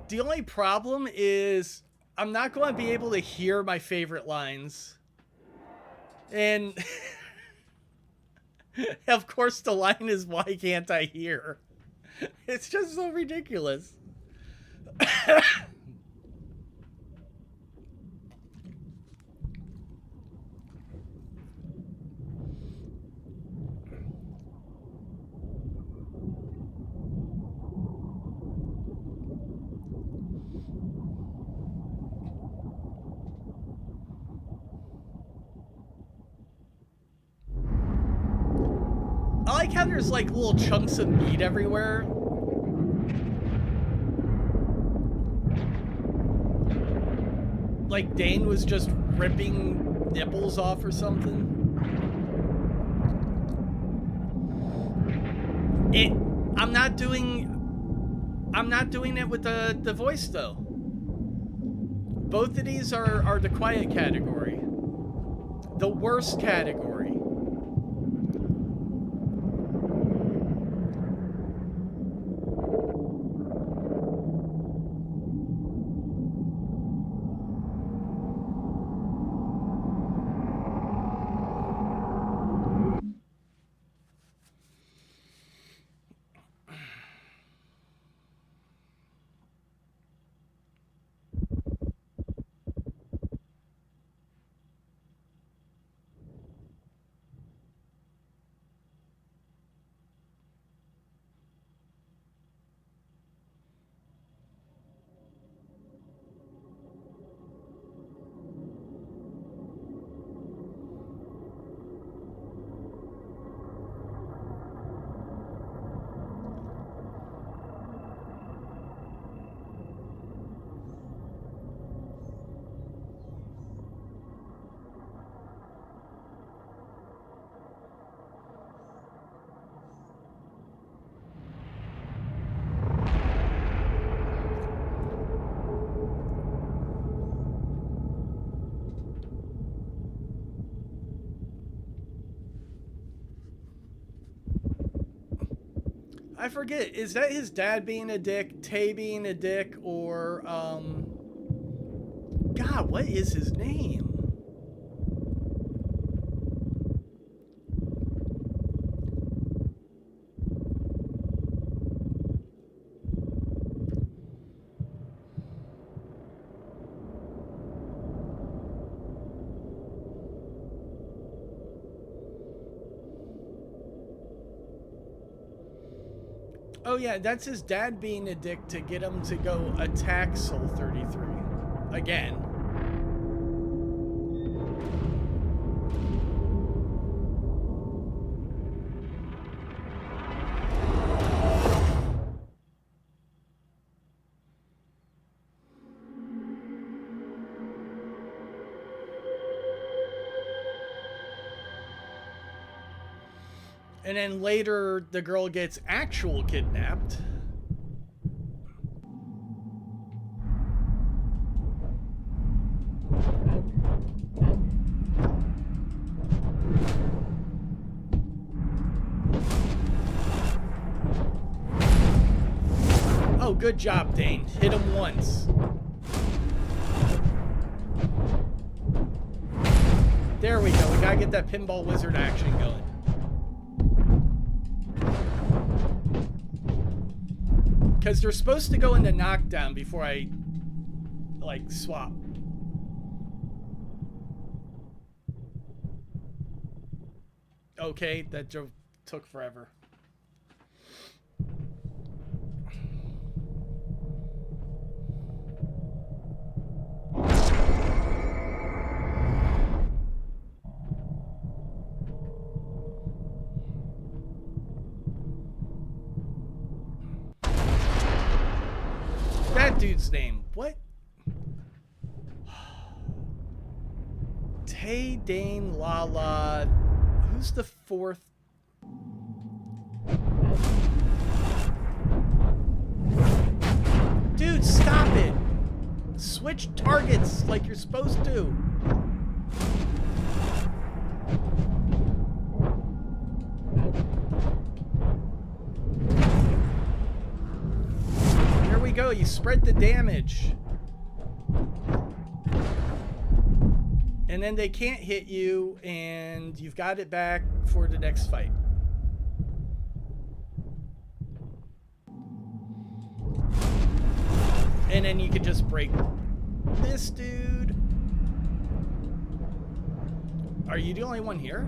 The only problem is I'm not going to be able to hear my favorite lines. And of course the line is, why can't I hear? It's just so ridiculous. I like how there's like little chunks of meat everywhere. Like Dane was just ripping nipples off or something. I'm not doing it with the voice though. Both of these are the quiet category. The worst category. I forget, is that his dad being a dick, Tay being a dick, or, God, what is his name? Oh yeah, that's his dad being a dick to get him to go attack Soul 33 again. And then later, the girl gets actual kidnapped. Oh, good job, Dane. Hit him once. There we go. We gotta get that Pinball Wizard action going. Because they're supposed to go into knockdown before I, like, swap. Okay, that took forever. That dude's name, what? Tay, Dane, Lala. Who's the fourth? Dude, stop it! Switch targets like you're supposed to. There we go, you spread the damage. And then they can't hit you, and you've got it back for the next fight. And then you can just break this dude. Are you the only one here?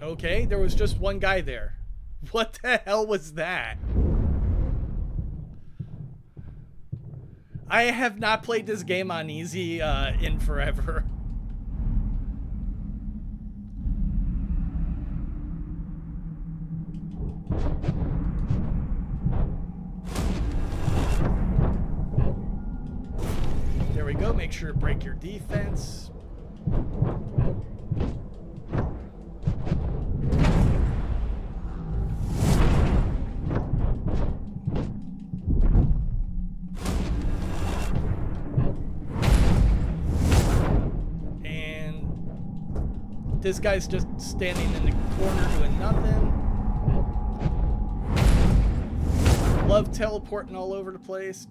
Okay, there was just one guy there. What the hell was that? I have not played this game on easy in forever. There we go. Make sure to break your defense. This guy's just standing in the corner doing nothing. Love teleporting all over the place.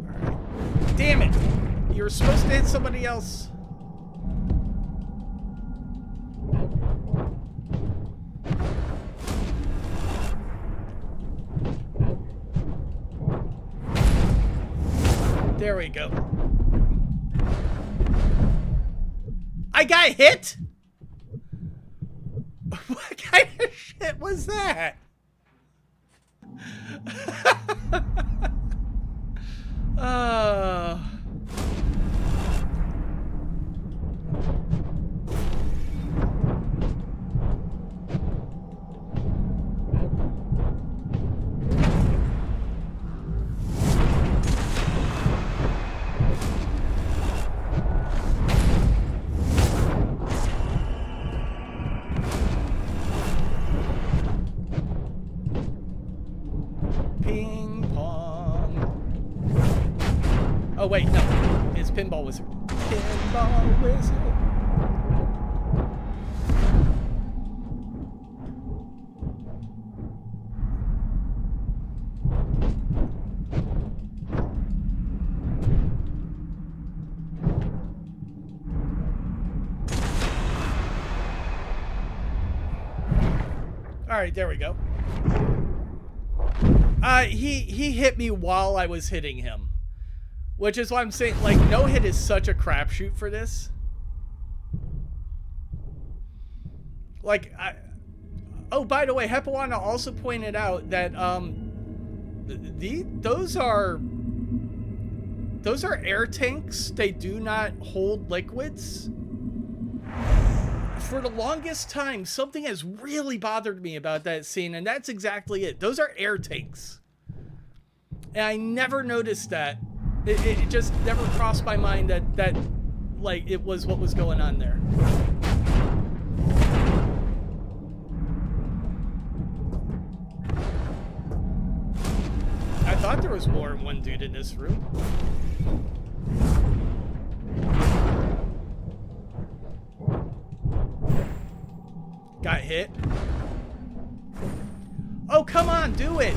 Alright. Damn it! You were supposed to hit somebody else. There we go. I got hit? What kind of shit was that? Oh wait, no. It's Pinball Wizard. Pinball Wizard. All right, there we go. He hit me while I was hitting him. Which is why I'm saying, like, no hit is such a crapshoot for this. Like, oh, by the way, Hepawana also pointed out that, those are air tanks. They do not hold liquids. For the longest time, something has really bothered me about that scene, and that's exactly it. Those are air tanks. And I never noticed that. It just never crossed my mind that like it was what was going on there. I thought there was more than one dude in this room. Got hit. Oh, come on, do it.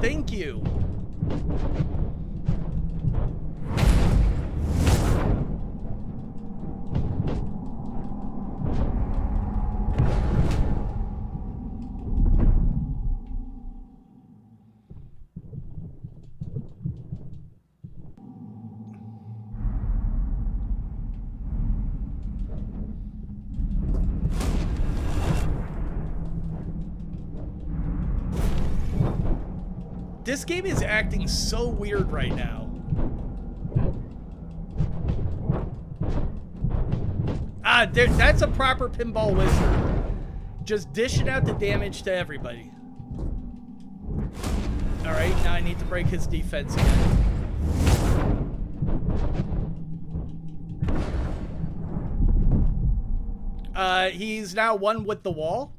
Thank you. This game is acting so weird right now. Ah, that's a proper Pinball Wizard. Just dishing out the damage to everybody. Alright, now I need to break his defense again. He's now one with the wall.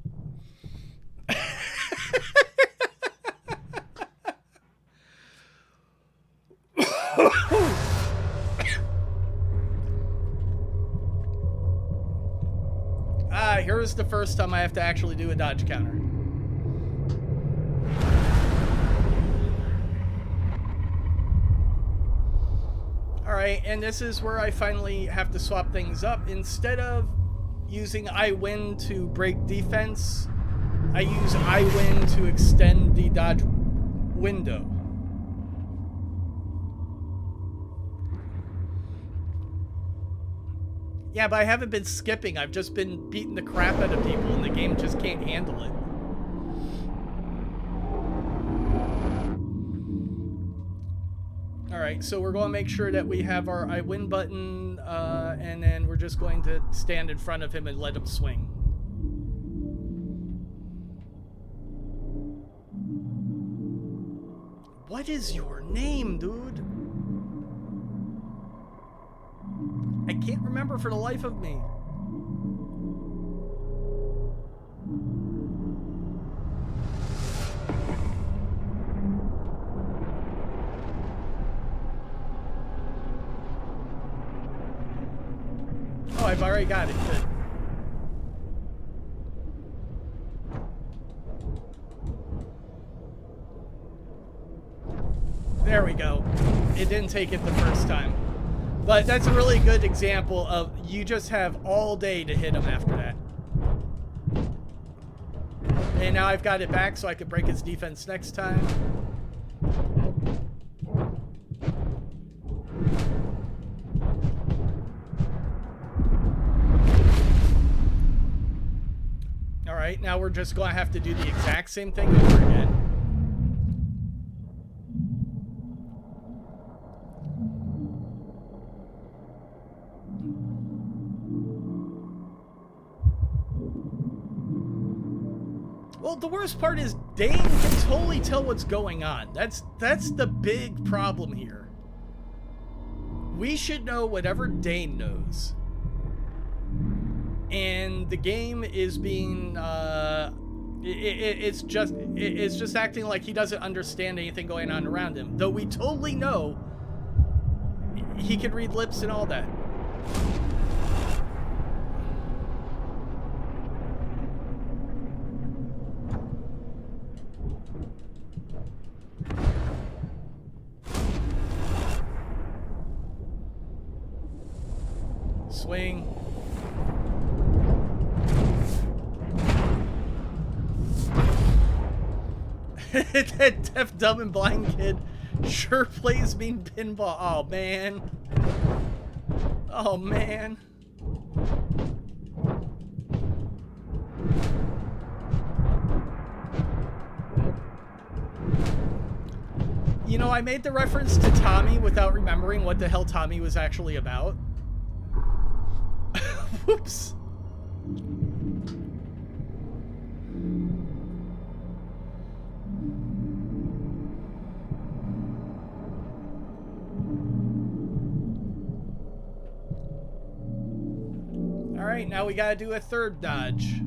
Here's the first time I have to actually do a dodge counter. Alright, and this is where I finally have to swap things up. Instead of using I win to break defense, I use I win to extend the dodge window. Yeah, but I haven't been skipping. I've just been beating the crap out of people, and the game just can't handle it. Alright, so we're going to make sure that we have our I win button, and then we're just going to stand in front of him and let him swing. What is your name, dude? I can't remember for the life of me. Oh, I've already got it. Good. There we go. It didn't take it the first time. But that's a really good example of you just have all day to hit him after that. And now I've got it back so I can break his defense next time. Alright, now we're just going to have to do the exact same thing over again. Well, the worst part is Dane can totally tell what's going on. That's the big problem here. We should know whatever Dane knows. And the game is being it's just acting like he doesn't understand anything going on around him. Though we totally know he can read lips and all that. Swing. That deaf, dumb, and blind kid sure plays mean pinball. Oh, man. Oh, man. You know, I made the reference to Tommy without remembering what the hell Tommy was actually about. Whoops. now we gotta do a third dodge.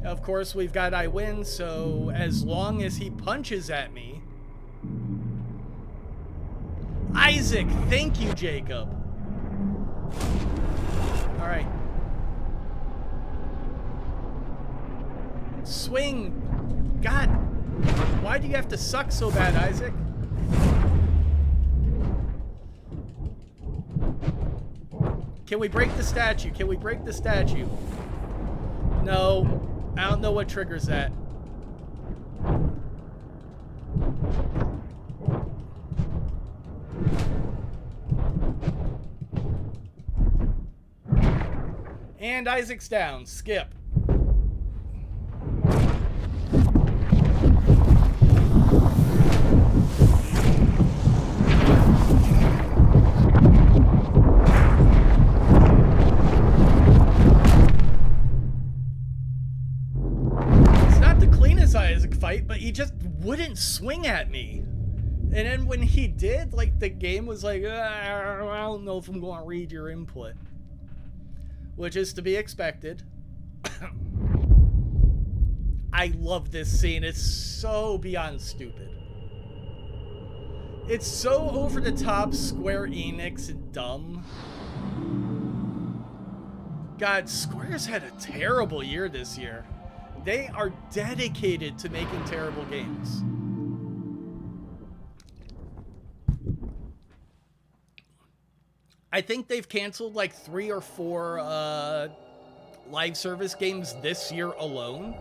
Of course, we've got I win, so as long as he punches at me... Isaac! Thank you, Jacob! Alright. Swing! God! Why do you have to suck so bad, Isaac? Can we break the statue? Can we break the statue? No. I don't know what triggers that. And Isaac's down. Skip. Fight, but he just wouldn't swing at me. And then when he did, like, the game was like, I don't know if I'm going to read your input. Which is to be expected. I love this scene. It's so beyond stupid. It's so over the top, Square Enix, and dumb. God, Square's had a terrible year this year. They are dedicated to making terrible games. I think they've canceled like 3 or 4 live service games this year alone.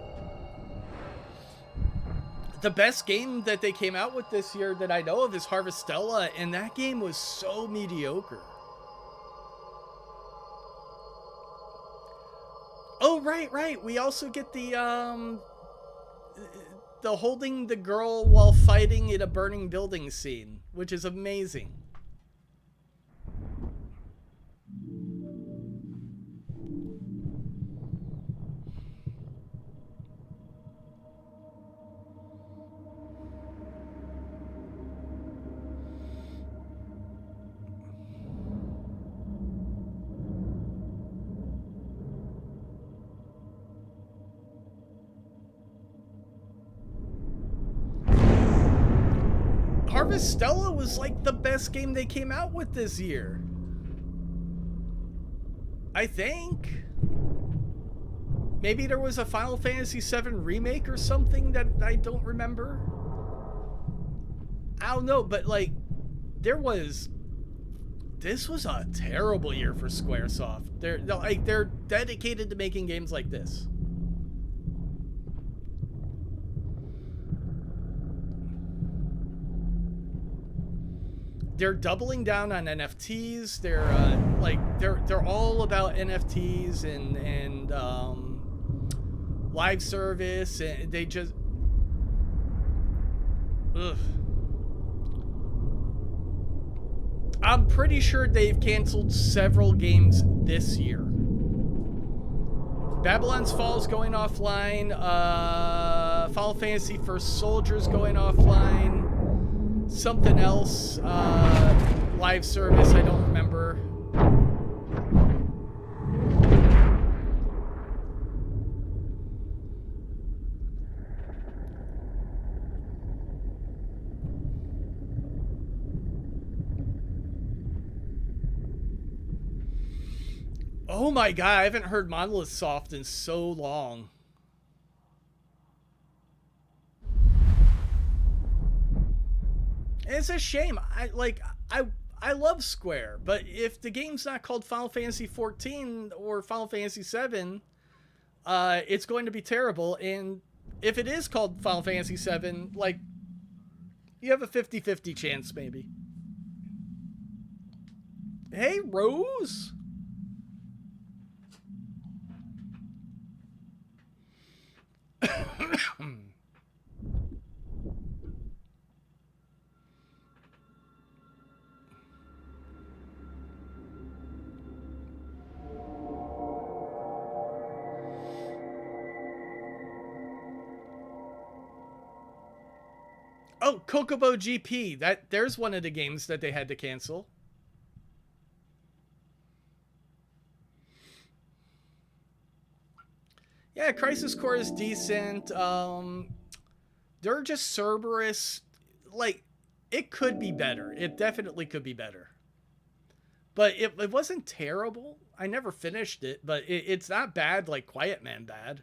The best game that they came out with this year that I know of is Harvestella, and that game was so mediocre. Oh, right. We also get the holding the girl while fighting in a burning building scene, which is amazing. Harvestella was like the best game they came out with this year. I think. Maybe there was a Final Fantasy VII remake or something that I don't remember. I don't know, but like, this was a terrible year for Squaresoft. They're dedicated to making games like this. They're doubling down on NFTs. They're all about NFTs and live service, and they just ugh. I'm pretty sure they've canceled several games this year. Babylon's Fall's going offline. Final Fantasy First Soldier's going offline. Something else, live service, I don't remember. Oh my god, I haven't heard Monolith Soft in so long. It's a shame. I love Square, but if the game's not called Final Fantasy XIV or Final Fantasy VII, it's going to be terrible. And if it is called Final Fantasy VII, like, you have a 50-50 chance, maybe. Hey, Rose. Oh, Kokobo GP. There's one of the games that they had to cancel. crisis core is decent. They're just Cerberus. Like, it could be better. It definitely could be better. But it wasn't terrible. I never finished it, but it's not bad like Quiet Man bad.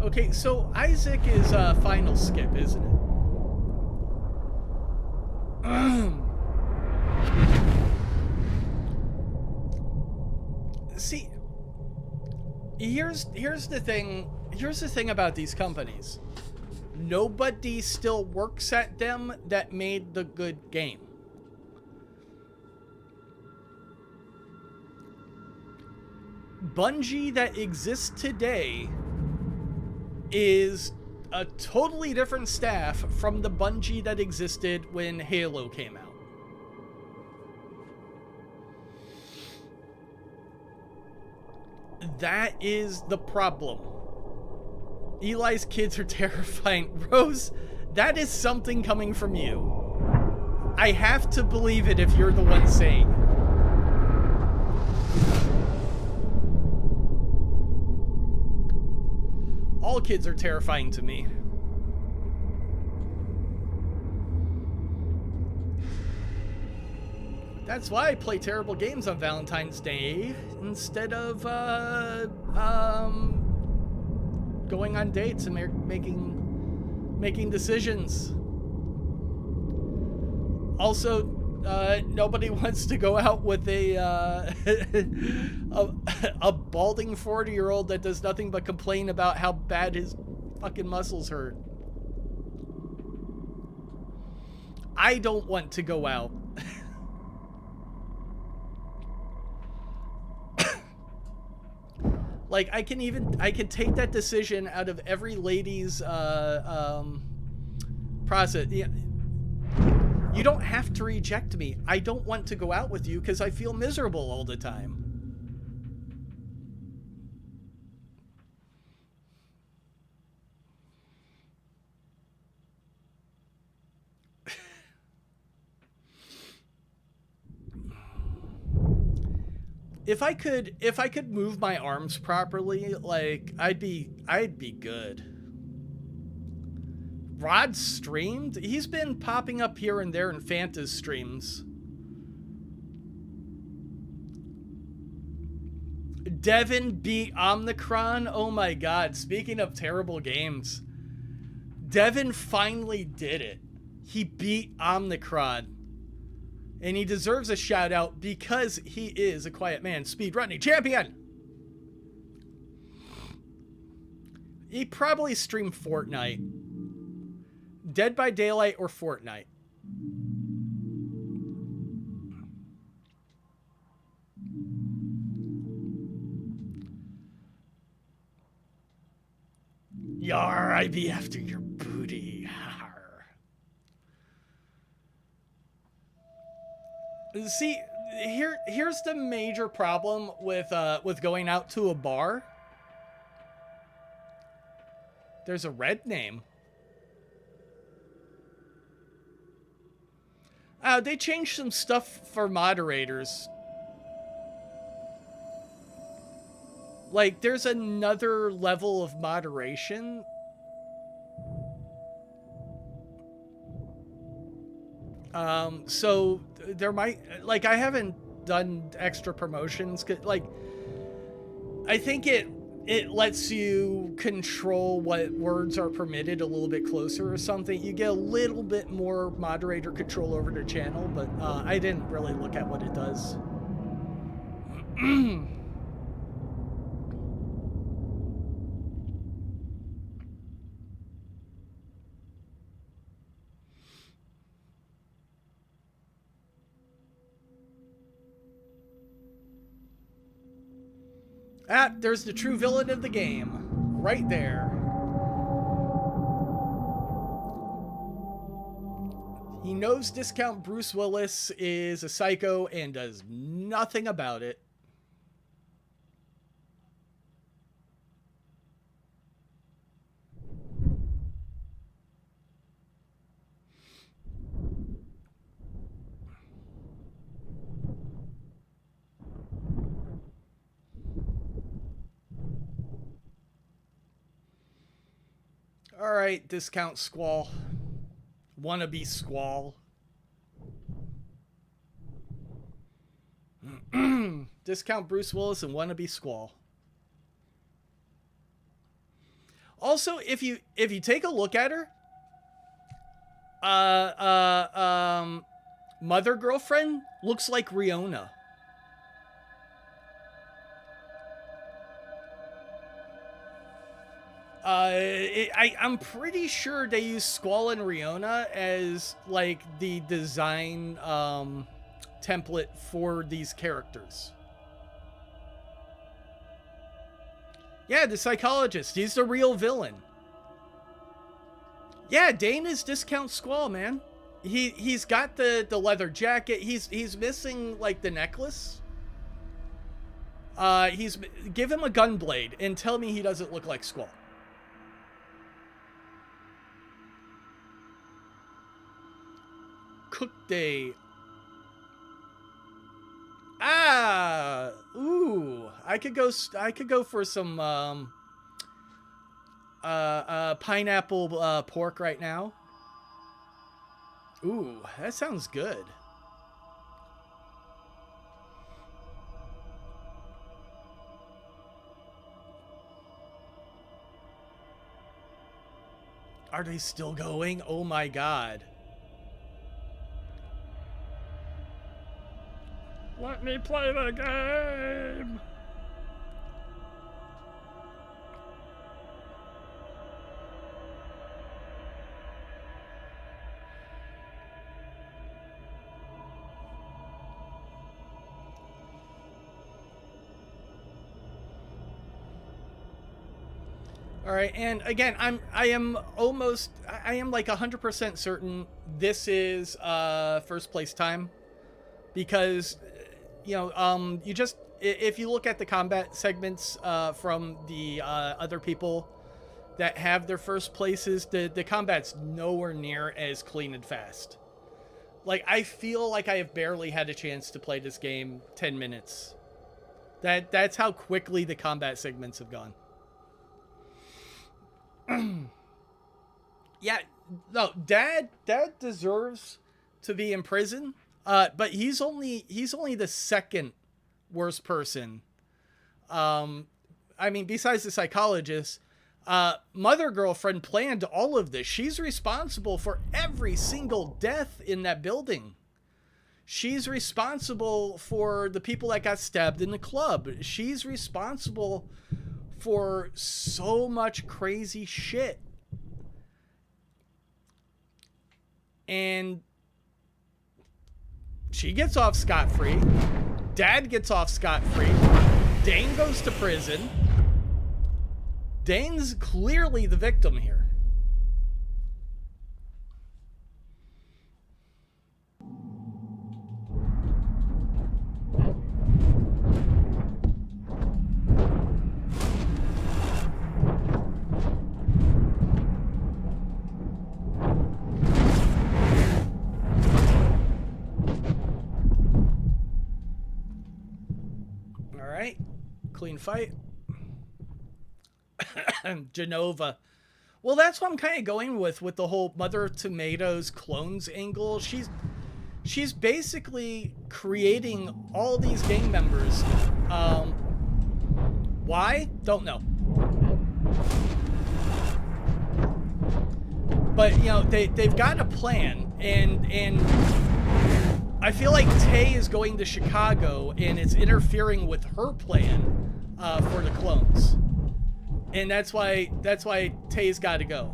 Okay, so Isaac is final skip, isn't it? See, here's the thing. Here's the thing about these companies. Nobody still works at them that made the good game. Bungie that exists today is a totally different staff from the Bungie that existed when Halo came out. That is the problem. Eli's kids are terrifying. Rose, that is something coming from you. I have to believe it if you're the one saying it. All kids are terrifying to me. That's why I play terrible games on Valentine's Day instead of going on dates and making decisions. Also, nobody wants to go out with a balding 40-year-old that does nothing but complain about how bad his fucking muscles hurt. I don't want to go out. Like, I can take that decision out of every lady's process. Yeah. You don't have to reject me. I don't want to go out with you because I feel miserable all the time. If I could move my arms properly, like I'd be good. Rod streamed? He's been popping up here and there in Fanta's streams. Devin beat Omnicron? Oh my god, speaking of terrible games. Devin finally did it. He beat Omnicron. And he deserves a shout out because he is a Quiet Man speedrunning champion. He probably streamed Fortnite. Dead by Daylight or Fortnite. Yar, I be after your booty. See, here's the major problem with going out to a bar. There's a red name. They changed some stuff for moderators. Like, there's another level of moderation. So there might, like, I haven't done extra promotions. 'Cause, like, I think it lets you control what words are permitted a little bit closer or something. You get a little bit more moderator control over the channel, but I didn't really look at what it does. Ah, there's the true villain of the game. Right there. He knows Discount Bruce Willis is a psycho and does nothing about it. All right, Discount Squall. Wannabe Squall. Discount Bruce Willis and Wannabe Squall. Also, if you take a look at her, Mother Girlfriend looks like Riona. I'm pretty sure they use Squall and Riona as like the design template for these characters. Yeah, the psychologist. He's the real villain. Yeah, Dane is Discount Squall, man. He's got the leather jacket. He's missing like the necklace. Give him a gun blade and tell me he doesn't look like Squall. Cook Day. Ah, ooh, I could go for some pineapple pork right now. Ooh, that sounds good. Are they still going? Oh my god. Let me play the game. All right, and again, I am like 100% certain this is first place time, because you just, if you look at the combat segments from the other people that have their first places, the combat's nowhere near as clean and fast. Like, I feel like I have barely had a chance to play this game 10 minutes. That's how quickly the combat segments have gone. Yeah, no, Dad deserves to be in prison. But he's only the second worst person. I mean, besides the psychologist, Mother Girlfriend planned all of this. She's responsible for every single death in that building. She's responsible for the people that got stabbed in the club. She's responsible for so much crazy shit. And she gets off scot-free. Dad gets off scot-free. Dane goes to prison. Dane's clearly the victim here. Clean fight. Genova. Well, that's what I'm kind of going with the whole Mother Tomatoes clones angle. She's basically creating all these gang members. Why? Don't know. But they've got a plan, and I feel like Tay is going to Chicago and it's interfering with her plan for the clones. And that's why Tay's got to go.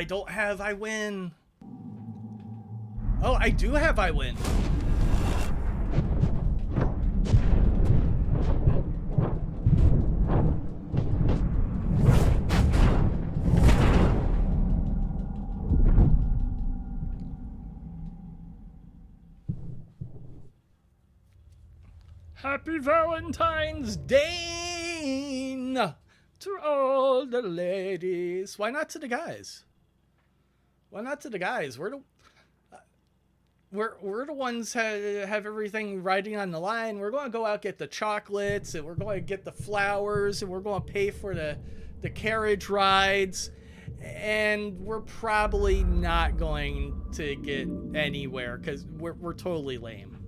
I don't have I win. Oh, I do have I win. Happy Valentine's Dane to all the ladies. Why not to the guys? Why not to the guys? We're the ones have everything riding on the line. We're going to go out get the chocolates, and we're going to get the flowers, and we're going to pay for the carriage rides, and we're probably not going to get anywhere because we're totally lame.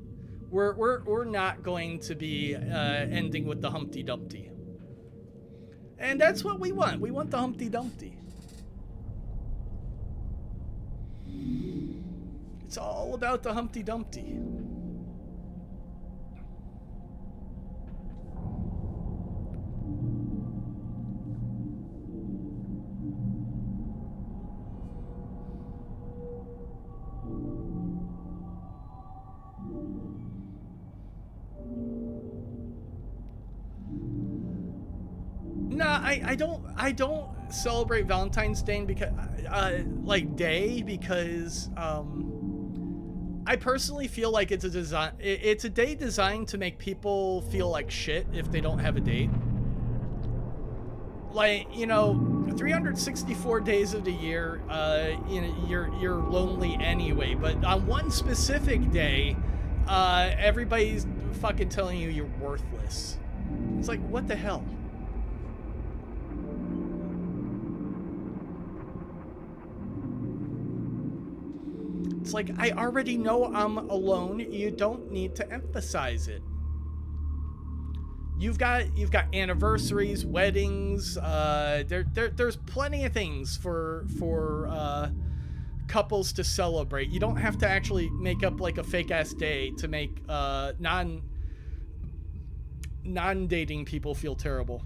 We're not going to be ending with the Humpty Dumpty. And that's what we want. We want the Humpty Dumpty. It's all about the Humpty Dumpty. No, I don't celebrate Valentine's Day because I personally feel like it's a day designed to make people feel like shit if they don't have a date. Like, 364 days of the year, you're lonely anyway, but on one specific day, everybody's fucking telling you you're worthless. It's like, what the hell? It's like, I already know I'm alone. You don't need to emphasize it. You've got anniversaries, weddings. There's plenty of things for couples to celebrate. You don't have to actually make up like a fake ass day to make non-dating people feel terrible.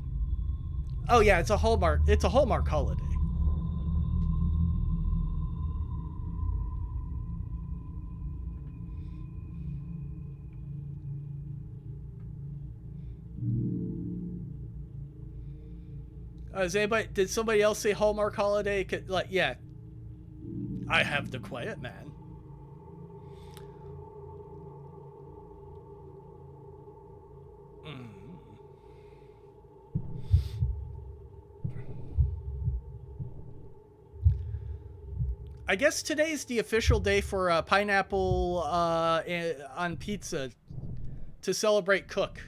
Oh yeah, it's a Hallmark holiday. Did somebody else say Hallmark holiday? Like, yeah. I have the quiet man. I guess today's the official day for pineapple on pizza to celebrate Cook.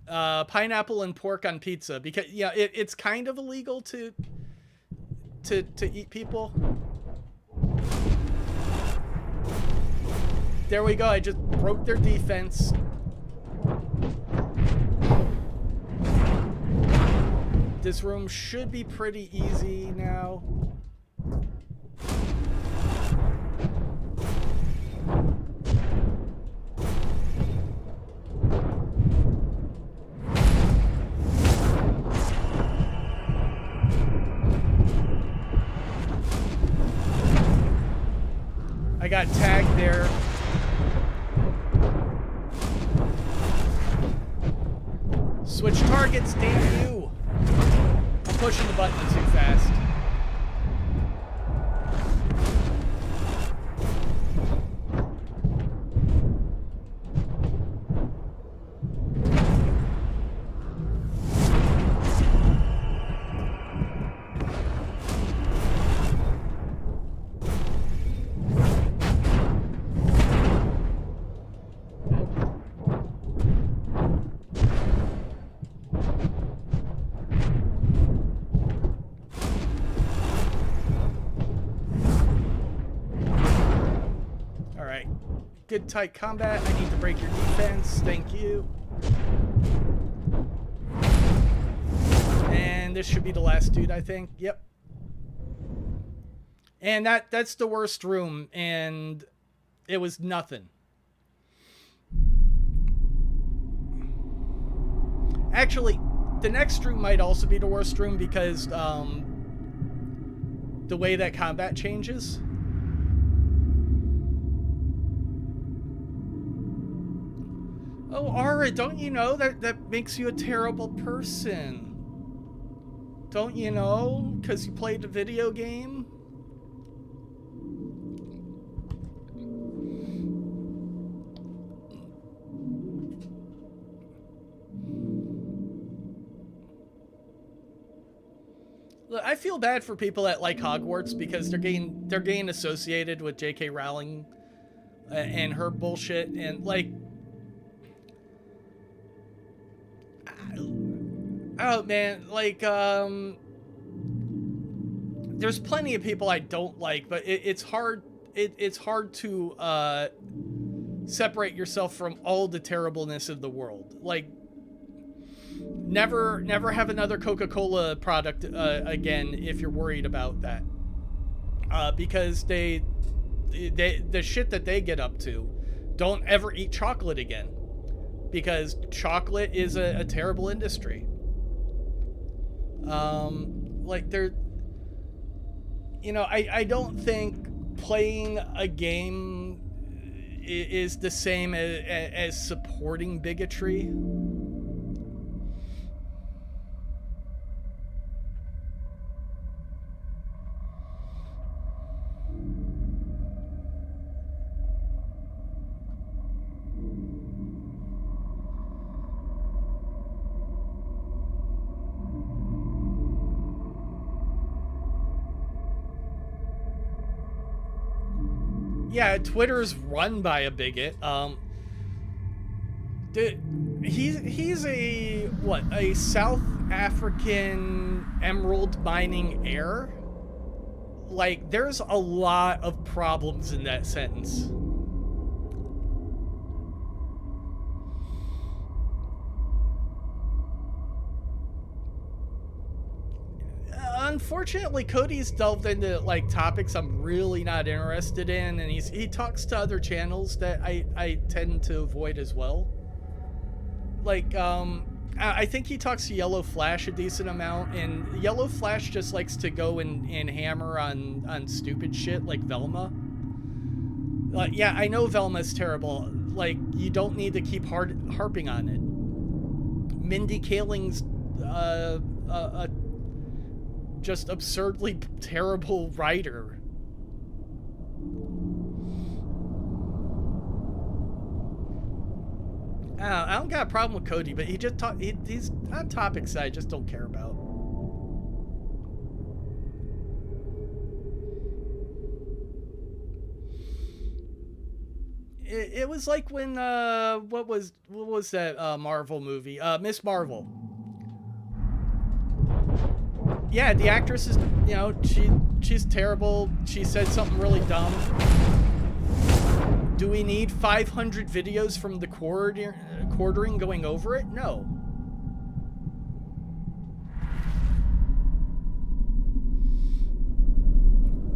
Pineapple and pork on pizza because it's kind of illegal to eat people. There we go. I just broke their defense. This room should be pretty easy now. I got tagged there. Switch targets, damn you. I'm pushing the button too fast. Good tight combat. I need to break your defense. Thank you. And this should be the last dude, I think. Yep. And that's the worst room, and it was nothing. Actually, the next room might also be the worst room because the way that combat changes. Oh, Ara, don't you know that makes you a terrible person? Don't you know? Because you played a video game? Look, I feel bad for people that like Hogwarts because they're getting associated with J.K. Rowling and her bullshit, and like, oh man, like there's plenty of people I don't like, but it's hard to separate yourself from all the terribleness of the world. Like, never have another Coca-Cola product again if you're worried about that, because the shit that they get up to. Don't ever eat chocolate again, because chocolate is a terrible industry. Like, they're, you know, I don't think playing a game is the same as supporting bigotry. Yeah, Twitter's run by a bigot. He's a South African emerald mining heir? Like, there's a lot of problems in that sentence. Unfortunately, Cody's delved into like topics I'm really not interested in, and he talks to other channels that I tend to avoid as well. Like, I think he talks to Yellow Flash a decent amount, and Yellow Flash just likes to go and hammer on stupid shit like Velma. Yeah, I know Velma's terrible. Like, you don't need to keep harping on it. Mindy Kaling's just absurdly terrible writer. I don't got a problem with Cody, but he's on topics that I just don't care about. It was like when what was that Marvel movie? Miss Marvel. Yeah, the actress is, you know, she's terrible. She said something really dumb. Do we need 500 videos from the quartering going over it? No.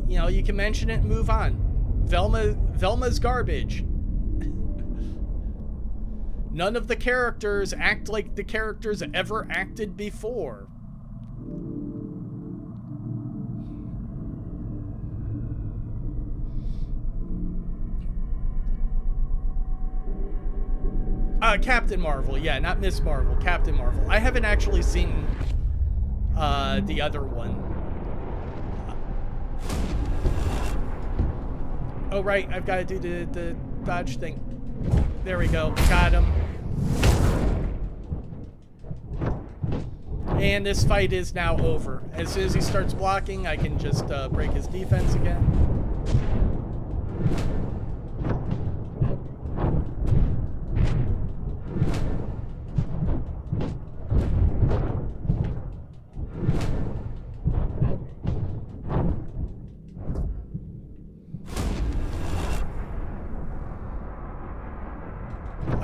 You know, you can mention it and move on. Velma's garbage. None of the characters act like the characters ever acted before. Captain Marvel, yeah, not Miss Marvel, Captain Marvel. I haven't actually seen the other one. Oh, right, I've got to do the dodge thing. There we go, got him. And this fight is now over. As soon as he starts blocking, I can just break his defense again.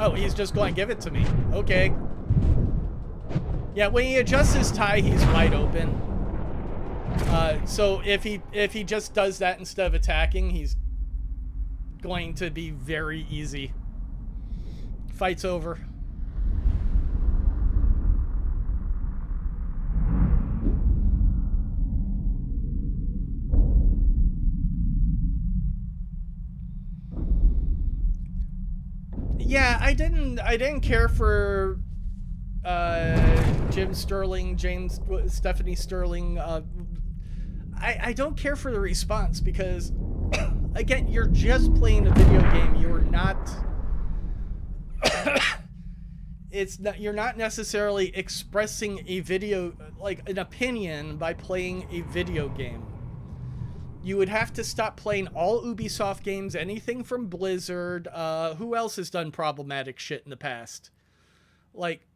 Oh, he's just going to give it to me. Okay. Yeah, when he adjusts his tie, he's wide open. So if he just does that instead of attacking, he's going to be very easy. Fight's over. Yeah, I didn't care for Jim Sterling, Stephanie Sterling. I don't care for the response because, again, you're just playing a video game. You're not. You're not necessarily expressing a video, like an opinion, by playing a video game. You would have to stop playing all Ubisoft games, anything from Blizzard. Who else has done problematic shit in the past? Like,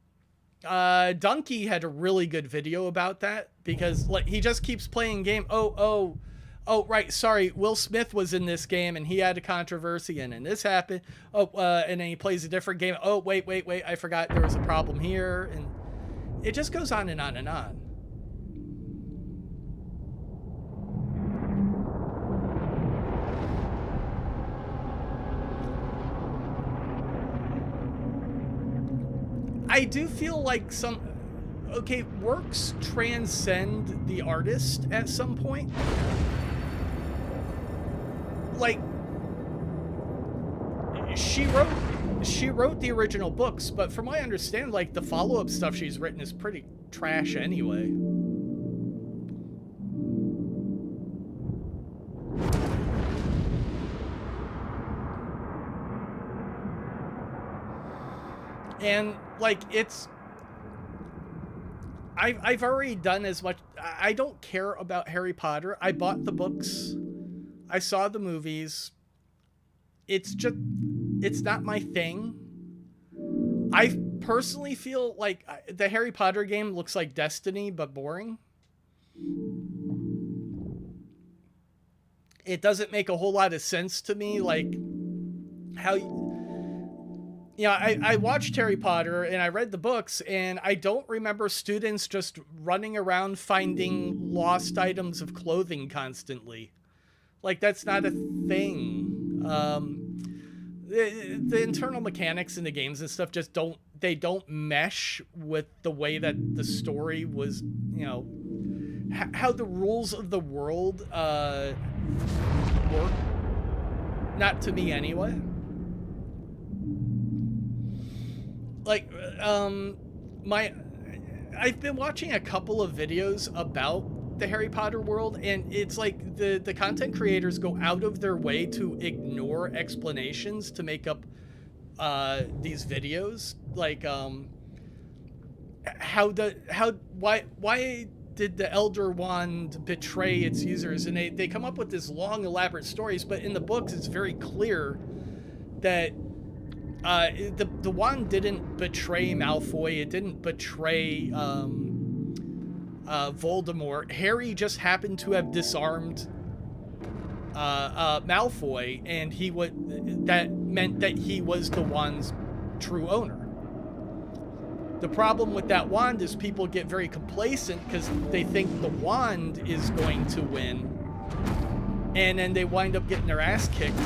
Donkey had a really good video about that because, like, he just keeps playing game. Oh, right. Sorry. Will Smith was in this game and he had a controversy and this happened. And then he plays a different game. Oh, wait. I forgot there was a problem here. And it just goes on and on and on. I do feel like works transcend the artist at some point. Like, she wrote the original books, but from what I understand, like, the follow-up stuff she's written is pretty trash anyway. And, like, I've already done as much. I don't care about Harry Potter. I bought the books. I saw the movies. It's not my thing. I personally feel like the Harry Potter game looks like Destiny, but boring. It doesn't make a whole lot of sense to me, like, how... Yeah, I watched Harry Potter and I read the books, and I don't remember students just running around finding lost items of clothing constantly. Like, that's not a thing. The internal mechanics in the games and stuff just don't mesh with the way that the story was, you know, how the rules of the world work. Not to me anyway. Like, I've been watching a couple of videos about the Harry Potter world, and it's like the content creators go out of their way to ignore explanations to make up these videos. Like, why did the Elder Wand betray its users? And they come up with this long, elaborate stories, but in the books, it's very clear that the wand didn't betray Malfoy. It didn't betray Voldemort. Harry just happened to have disarmed Malfoy, and that meant that he was the wand's true owner. The problem with that wand is people get very complacent because they think the wand is going to win, and then they wind up getting their ass kicked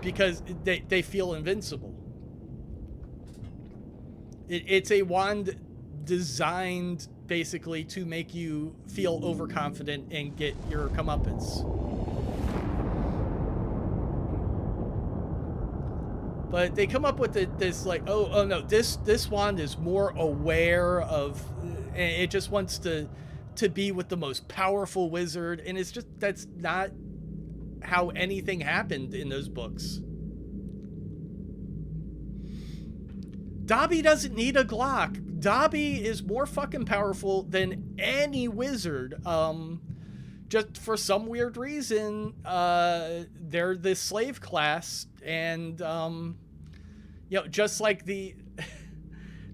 because they feel invincible. It's a wand designed basically to make you feel overconfident and get your comeuppance. But they come up with this like, oh no, this wand is more aware of, it just wants to be with the most powerful wizard, and it's just, that's not how anything happened in those books. Dobby doesn't need a Glock. Dobby is more fucking powerful than any wizard. Just for some weird reason, they're the slave class, and you know, just like the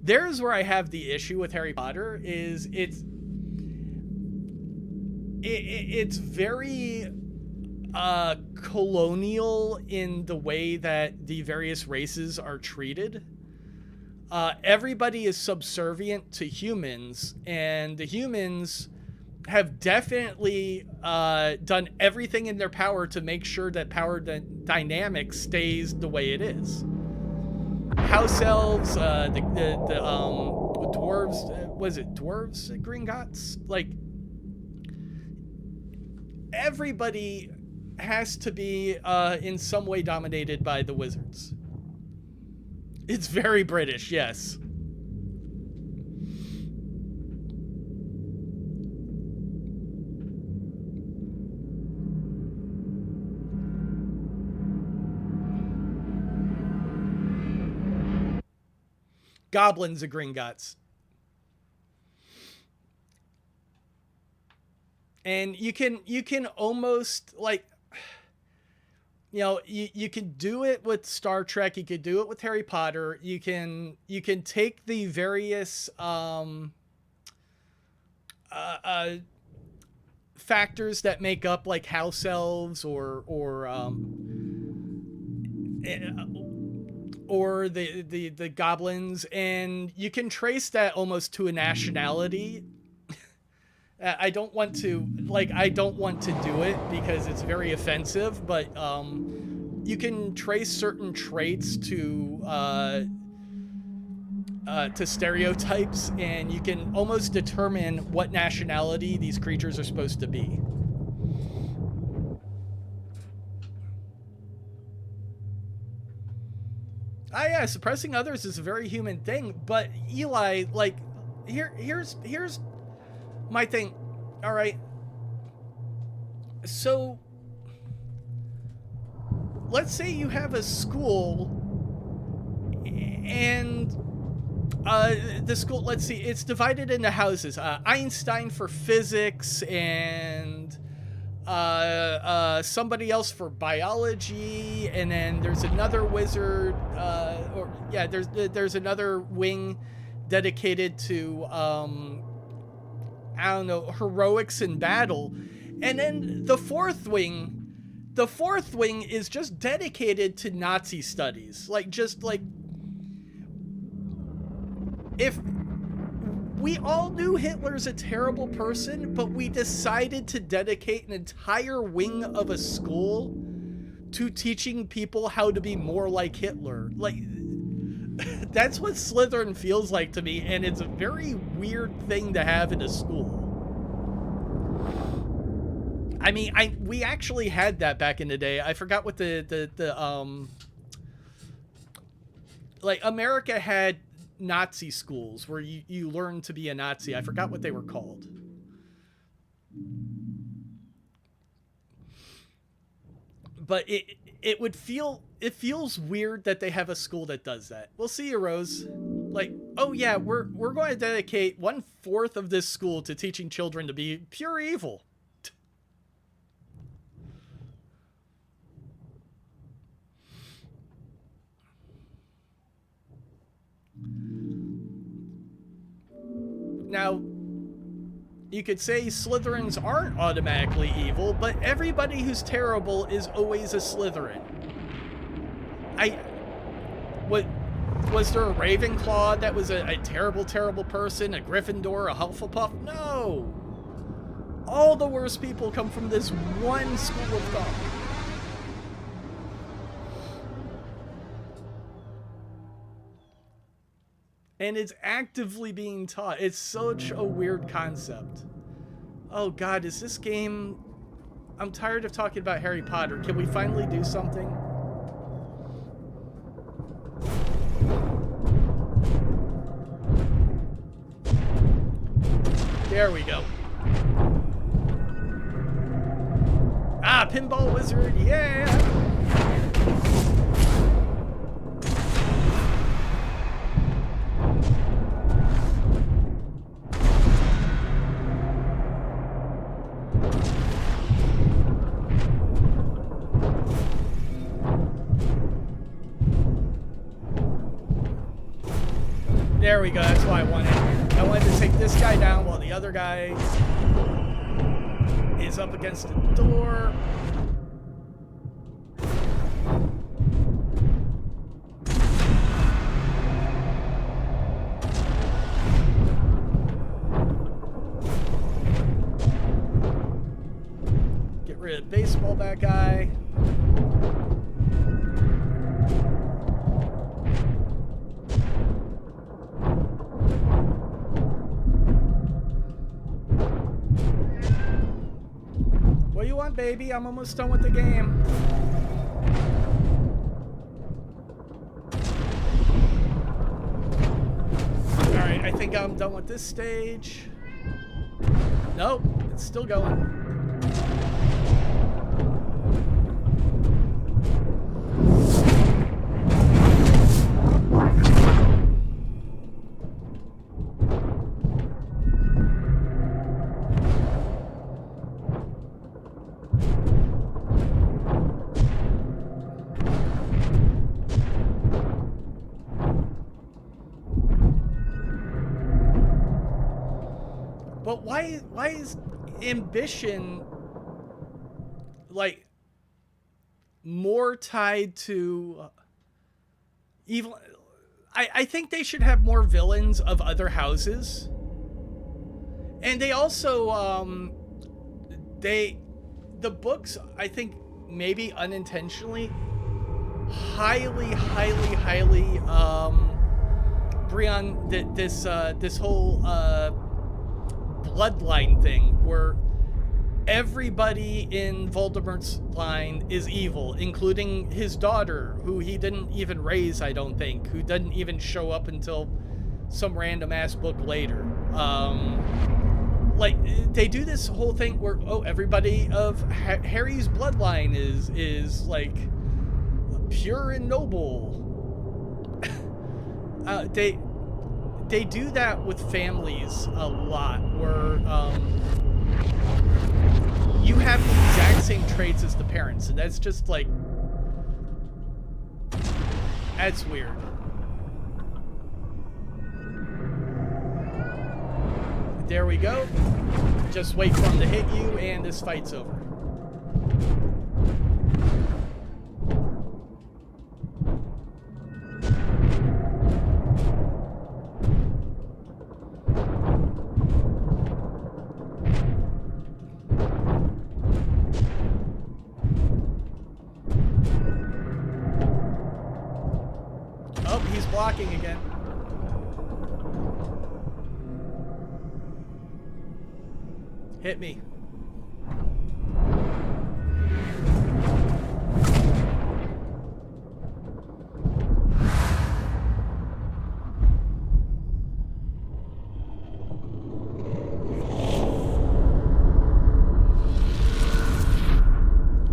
there's where I have the issue with Harry Potter is it's very colonial in the way that the various races are treated. Everybody is subservient to humans, and the humans have definitely done everything in their power to make sure that power dynamic stays the way it is. House elves, the dwarves, was it dwarves at Gringotts? Like, everybody has to be in some way dominated by the wizards. It's very British, yes. Goblins of Gringotts. And you can almost, like, you know, you can do it with Star Trek, you could do it with Harry Potter, you can take the various factors that make up, like, house elves or the goblins, and you can trace that almost to a nationality. I don't want to do it because it's very offensive, but you can trace certain traits to stereotypes, and you can almost determine what nationality these creatures are supposed to be. Ah, yeah, suppressing others is a very human thing, but Eli, like, here's my thing. All right. So, let's say you have a school, and the school, let's see, it's divided into houses. Einstein for physics, and somebody else for biology, and then there's another wizard, there's another wing dedicated to I don't know, heroics in battle. And then the fourth wing is just dedicated to Nazi studies. Like, just like, if we all knew Hitler's a terrible person, but we decided to dedicate an entire wing of a school to teaching people how to be more like Hitler. Like, that's what Slytherin feels like to me, and it's a very weird thing to have in a school. I mean, we actually had that back in the day. I forgot what like, America had Nazi schools where you learn to be a Nazi. I forgot what they were called. But it feels weird that they have a school that does that. We'll see you, Rose. Like, oh yeah, we're going to dedicate 1/4 of this school to teaching children to be pure evil. Now, you could say Slytherins aren't automatically evil, but everybody who's terrible is always a Slytherin. Was there a Ravenclaw that was a terrible, terrible person? A Gryffindor? A Hufflepuff? No! All the worst people come from this one school of thought. And it's actively being taught. It's such a weird concept. Oh God, is this game... I'm tired of talking about Harry Potter. Can we finally do something? There we go. Ah, Pinball Wizard, yeah! There we go, that's what I wanted. I wanted to take this guy down while the other guy is up against the door. Get rid of baseball bat guy. What do you want, baby? I'm almost done with the game. think I'm done with this stage. Nope, it's still going. But why is ambition like more tied to evil? I think they should have more villains of other houses. And they also the books, I think maybe unintentionally highly Brian, this whole bloodline thing where everybody in Voldemort's line is evil, including his daughter, who he didn't even raise, I don't think, who didn't even show up until some random ass book later. Like, they do this whole thing where, oh, everybody of Harry's bloodline is like pure and noble. They do that with families a lot, where you have the exact same traits as the parents, and that's just like, that's weird. There we go. Just wait for him to hit you, and this fight's over. Blocking again. Hit me.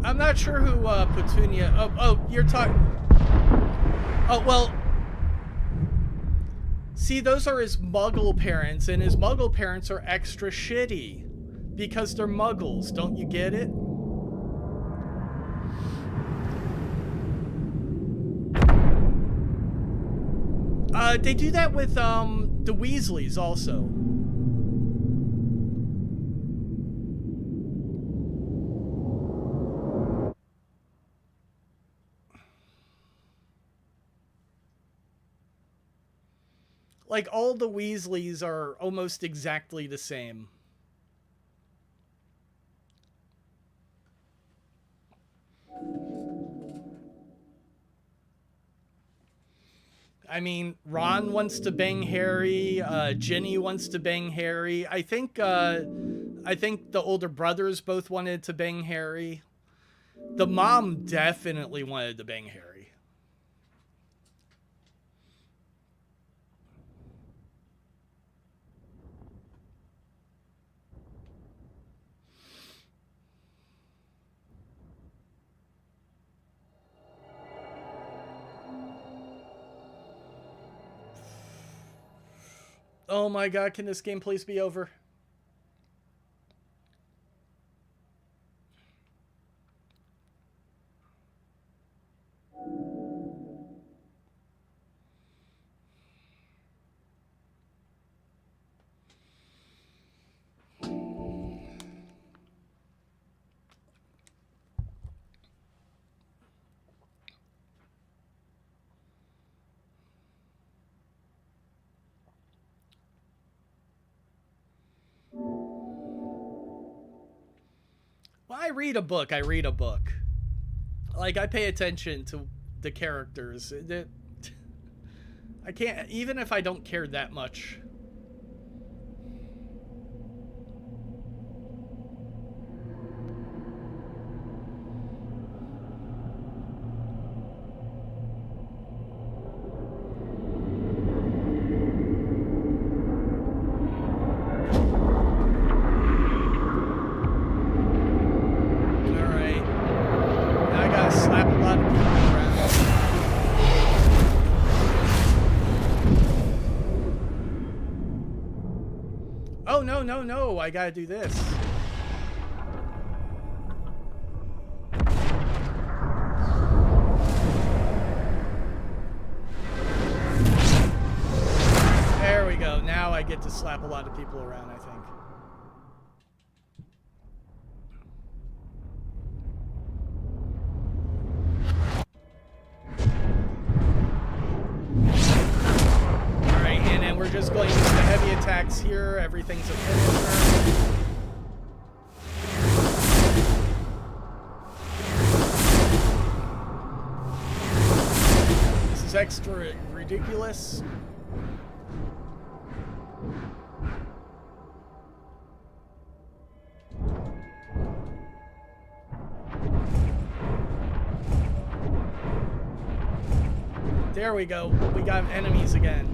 I'm not sure who Petunia. Oh, you're talking. Oh, well. See, those are his Muggle parents, and his Muggle parents are extra shitty because they're Muggles. Don't you get it? They do that with the Weasleys also. Like, all the Weasleys are almost exactly the same. I mean, Ron wants to bang Harry. Ginny wants to bang Harry. I think the older brothers both wanted to bang Harry. The mom definitely wanted to bang Harry. Oh my god, can this game please be over? I read a book. Like, I pay attention to the characters. I can't, even if I don't care that much. no, I gotta do this. There we go. Now I get to slap a lot of people around, I think. Alright, and then we're just going to use the heavy attacks here. Everything's a finisher. This is extra ridiculous. There we go. We got enemies again.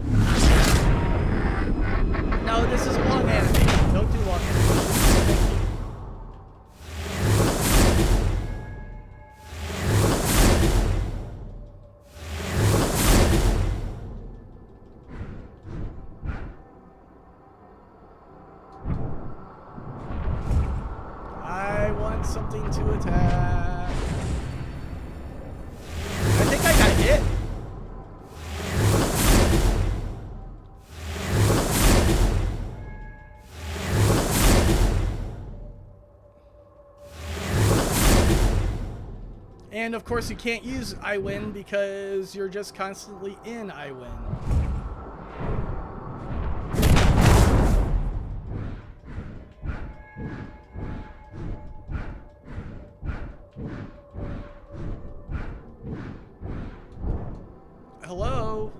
No, this is long animation. Don't do long animation. Thank you. I want something to attack. I think I got hit. And of course you can't use I win because you're just constantly in I win. Hello?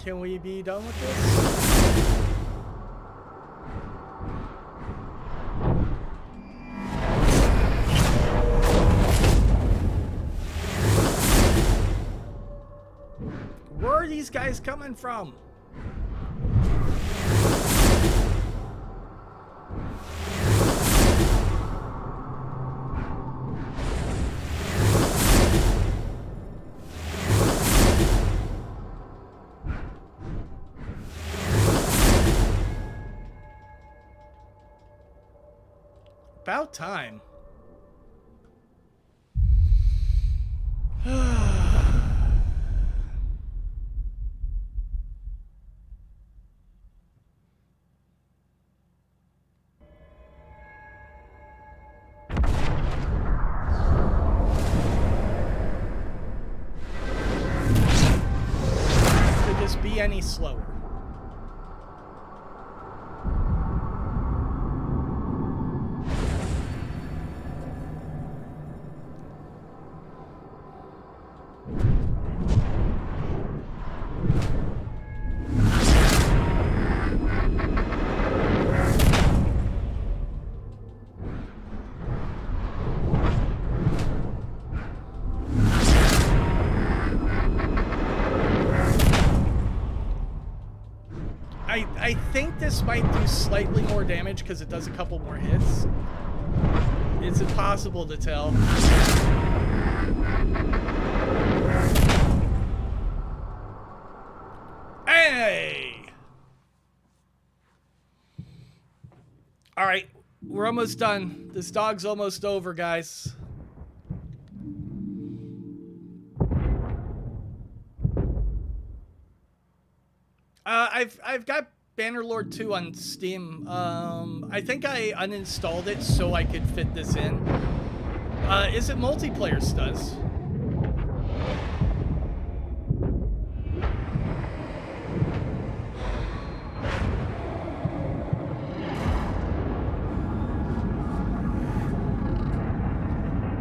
Can we be done with this? Where are these guys coming from? About time. Could this be any slower? I think this might do slightly more damage because it does a couple more hits. It's impossible to tell. Hey! All right, we're almost done. This dog's almost over, guys. I've got Bannerlord 2 on Steam. I think I uninstalled it so I could fit this in. Is it multiplayer stunts?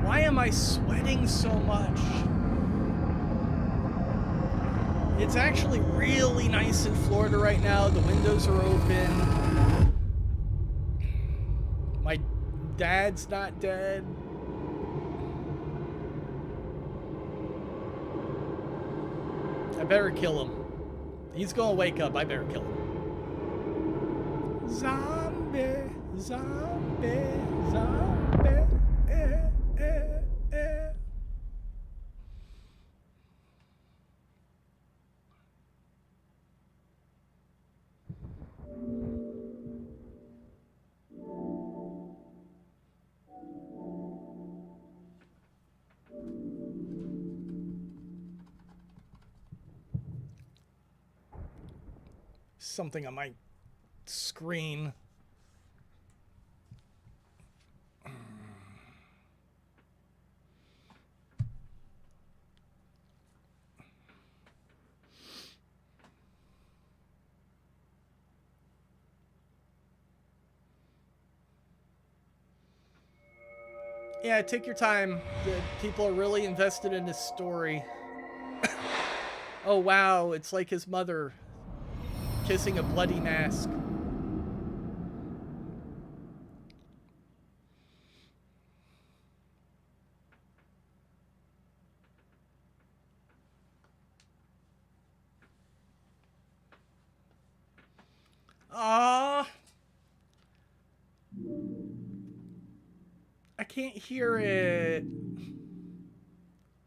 Why am I sweating so much? It's actually really nice in Florida right now. The windows are open. My dad's not dead. I better kill him. He's gonna wake up. I better kill him. Zombie, zombie, zombie. Something on my screen. Yeah, take your time. The people are really invested in this story. Oh wow, it's like his mother kissing a bloody mask. Ah, I can't hear it.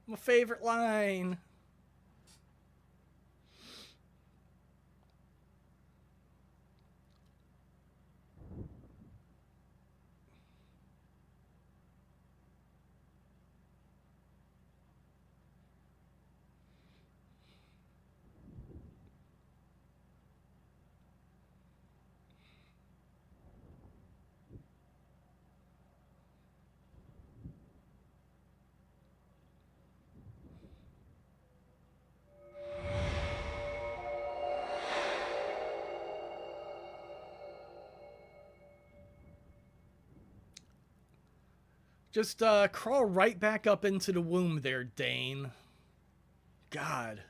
My favorite line. Just crawl right back up into the womb there, Dane. God.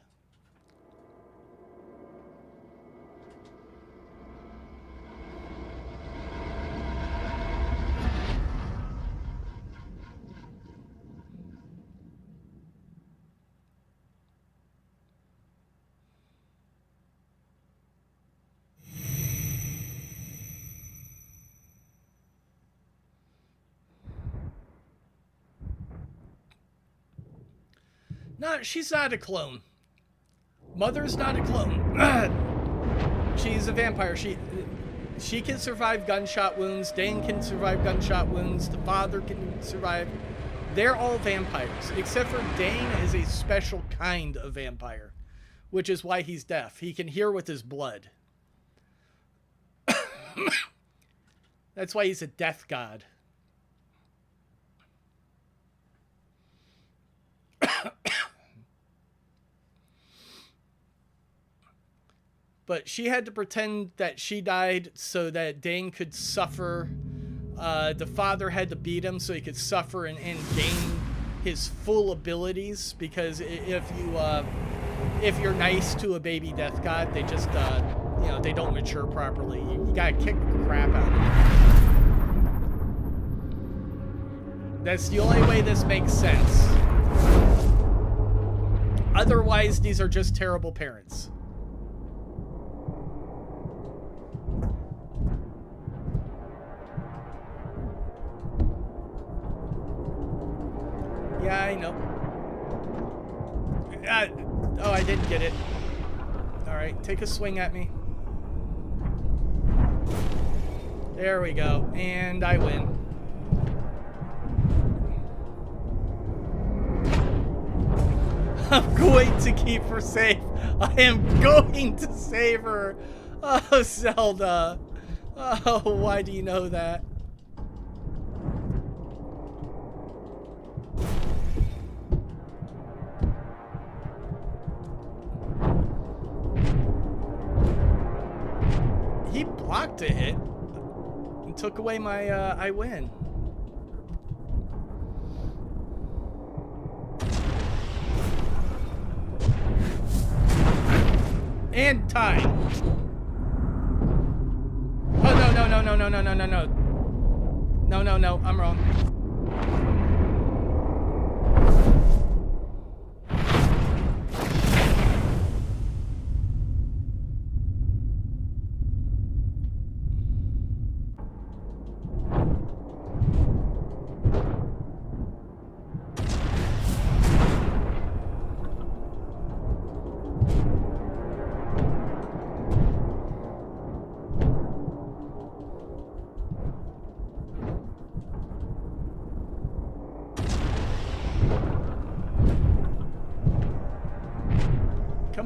No, she's not a clone. Mother's not a clone. She's a vampire. She can survive gunshot wounds. Dane can survive gunshot wounds. The father can survive. They're all vampires, except for Dane is a special kind of vampire, which is why he's deaf. He can hear with his blood. That's why he's a death god. But she had to pretend that she died so that Dane could suffer. The father had to beat him so he could suffer and gain his full abilities. Because if you're nice to a baby death god, they just you know, they don't mature properly. You gotta kick the crap out of them. That's the only way this makes sense. Otherwise, these are just terrible parents. Yeah, I know. Oh, I didn't get it. Alright, take a swing at me. There we go. And I win. I'm going to keep her safe. I am going to save her. Oh, Zelda. Oh, why do you know that? He blocked a hit and took away my, I win. And time. Oh, no, no, no, no, no, no, no, no, no. No, no, no, I'm wrong.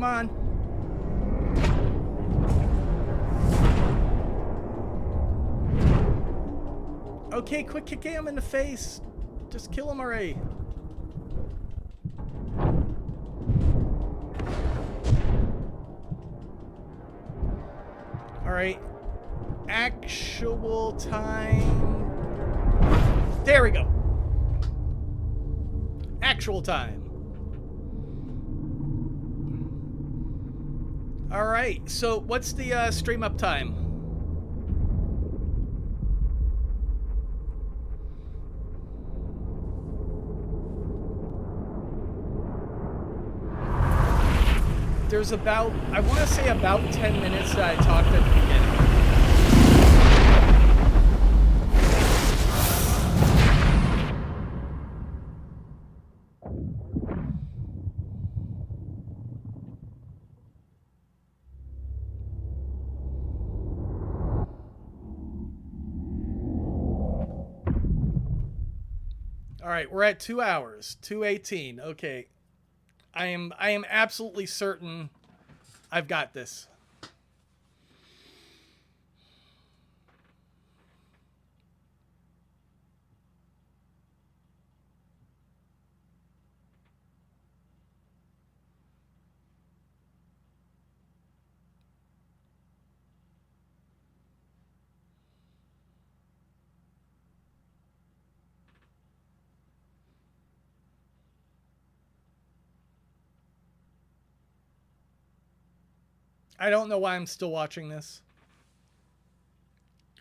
Come on. Okay, quick, kick him in the face. Just kill him already. Alright. Actual time. There we go. Actual time. Alright, so what's the stream up time? There's about, I want to say about 10 minutes that I talked at the beginning. All right, we're at 2 hours, 2:18. Okay. I am absolutely certain I've got this. I don't know why I'm still watching this.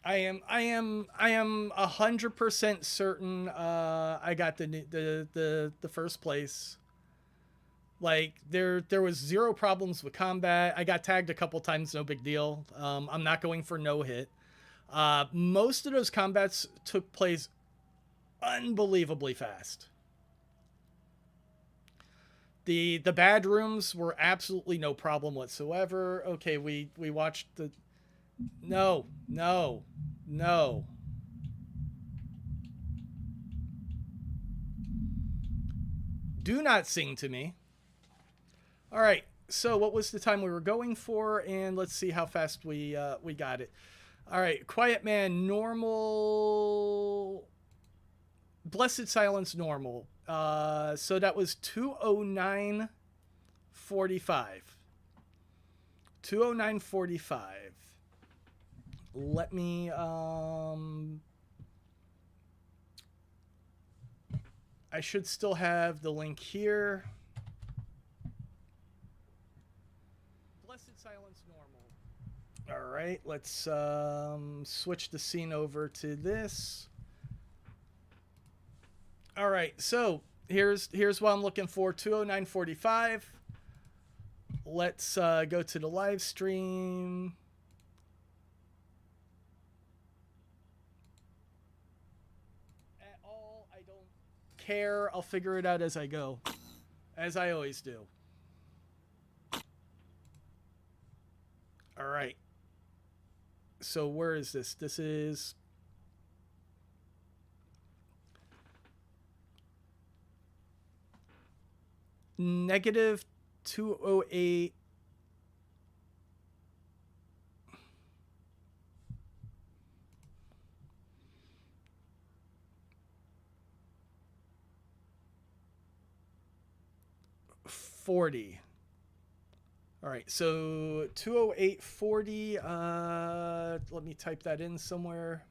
I am 100% certain I got the first place. Like there was zero problems with combat. I got tagged a couple times, no big deal. I'm not going for no hit. Most of those combats took place unbelievably fast. The bad rooms were absolutely no problem whatsoever. Okay, we watched the... No. Do not sing to me. All right, so what was the time we were going for? And let's see how fast we got it. All right, Quiet Man, normal... Blessed Silence, normal. So that was 209.45. 209.45. Let me I should still have the link here. Blessed Silence, normal. All right, let's switch the scene over to this. All right, so here's what I'm looking for. 209.45. Let's go to the live stream. At all, I don't care. I'll figure it out as I go, as I always do. All right. So where is this? This is... negative 208. $40. All right, so 208.40. Let me type that in somewhere.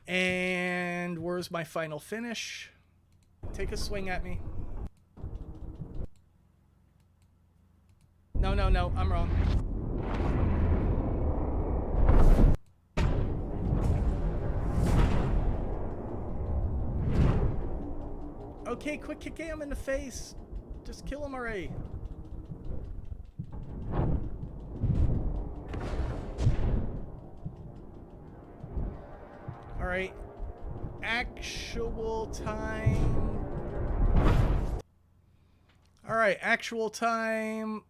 And where's my final finish? Take a swing at me. No, I'm wrong. Okay, quick kick him in the face. Just kill him already. All right. Actual time. All right, actual time.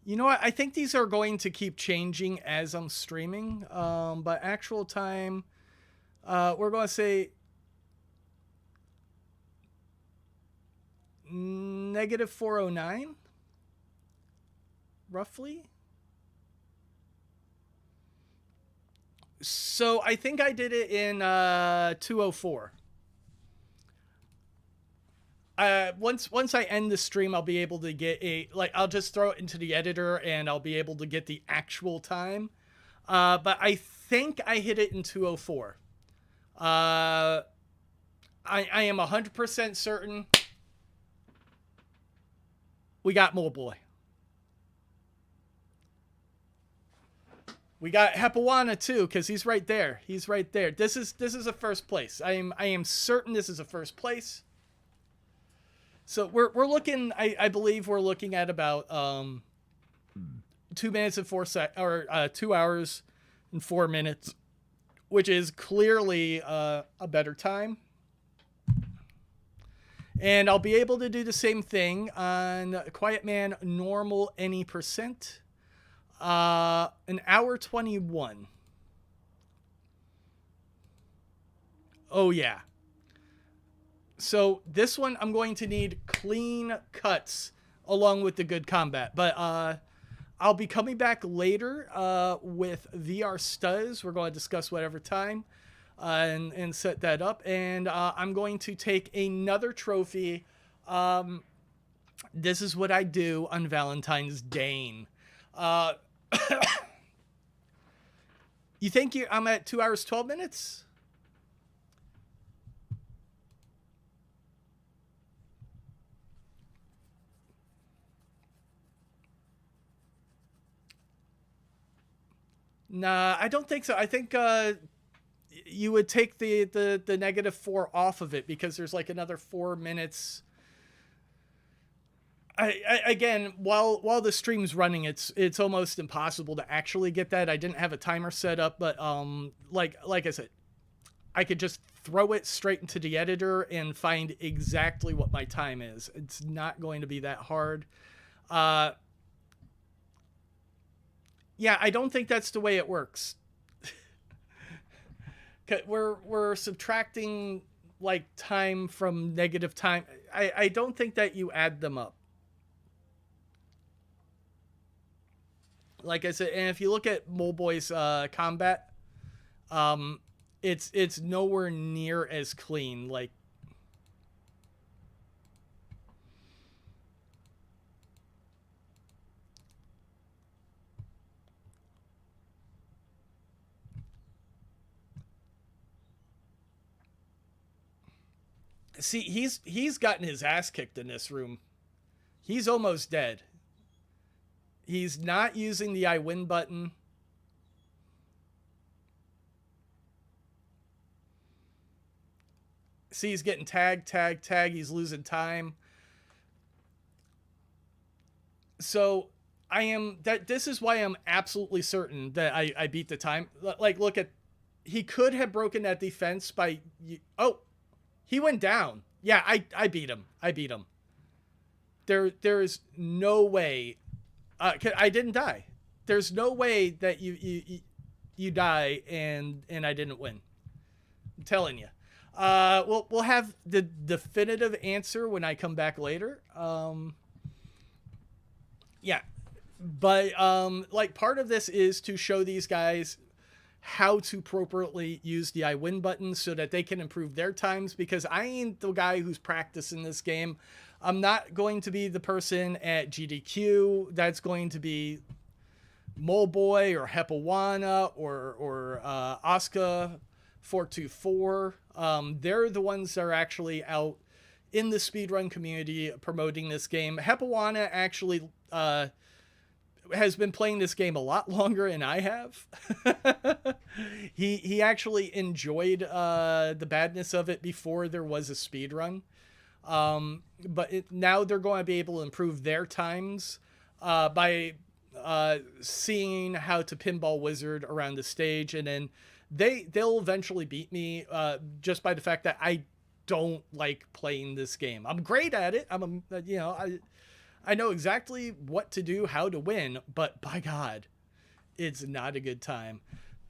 You know what? I think these are going to keep changing as I'm streaming. But actual time, we're going to say -409, roughly. So I think I did it in 204. Once I end the stream, I'll be able to get I'll just throw it into the editor and I'll be able to get the actual time. But I think I hit it in 204. I am 100% certain we got Mole Boy. We got Hepawana too, because he's right there. He's right there. This is a first place. I am certain this is a first place. So we're looking. I believe we're looking at about 2 minutes and 4 sec or 2 hours and 4 minutes, which is clearly a better time. And I'll be able to do the same thing on Quiet Man normal any percent. An hour 21. Oh yeah. So this one I'm going to need clean cuts along with the good combat. But I'll be coming back later with VR Studs. We're going to discuss whatever time and set that up. And I'm going to take another trophy. This is what I do on Valentine's Dane. You think I'm at 2 hours 12 minutes? Nah, I don't think so. I think you would take the -4 off of it because there's like another 4 minutes. Again, while the stream's running, it's almost impossible to actually get that. I didn't have a timer set up, but like I said, I could just throw it straight into the editor and find exactly what my time is. It's not going to be that hard. Yeah, I don't think that's the way it works. We're subtracting like time from negative time. I don't think that you add them up. Like I said, and if you look at Mole Boy's combat, it's nowhere near as clean. Like, see, he's gotten his ass kicked in this room. He's almost dead. He's not using the I win button. See, he's getting tag. He's losing time. So this is why I'm absolutely certain that I beat the time. Like, look at, he could have broken that defense by, oh, he went down. Yeah, I beat him. There is no way. I didn't die. There's no way that you die and I didn't win. I'm telling you. We'll have the definitive answer when I come back later. Yeah, but like part of this is to show these guys how to appropriately use the I win button so that they can improve their times, because I ain't the guy who's practicing this game. I'm not going to be the person at GDQ that's going to be Mole Boy or Hepawana or Asuka 424. They're the ones that are actually out in the speedrun community promoting this game. Hepawana actually has been playing this game a lot longer than I have. He actually enjoyed the badness of it before there was a speedrun. But now they're going to be able to improve their times by seeing how to Pinball Wizard around the stage, and then they'll eventually beat me just by the fact that I don't like playing this game. I'm great at it. I know exactly what to do, how to win, but by God, it's not a good time.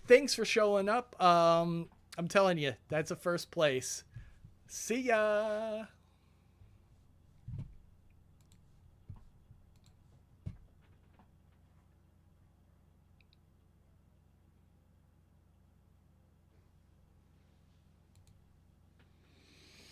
Thanks for showing up. I'm telling you, that's a first place. See ya.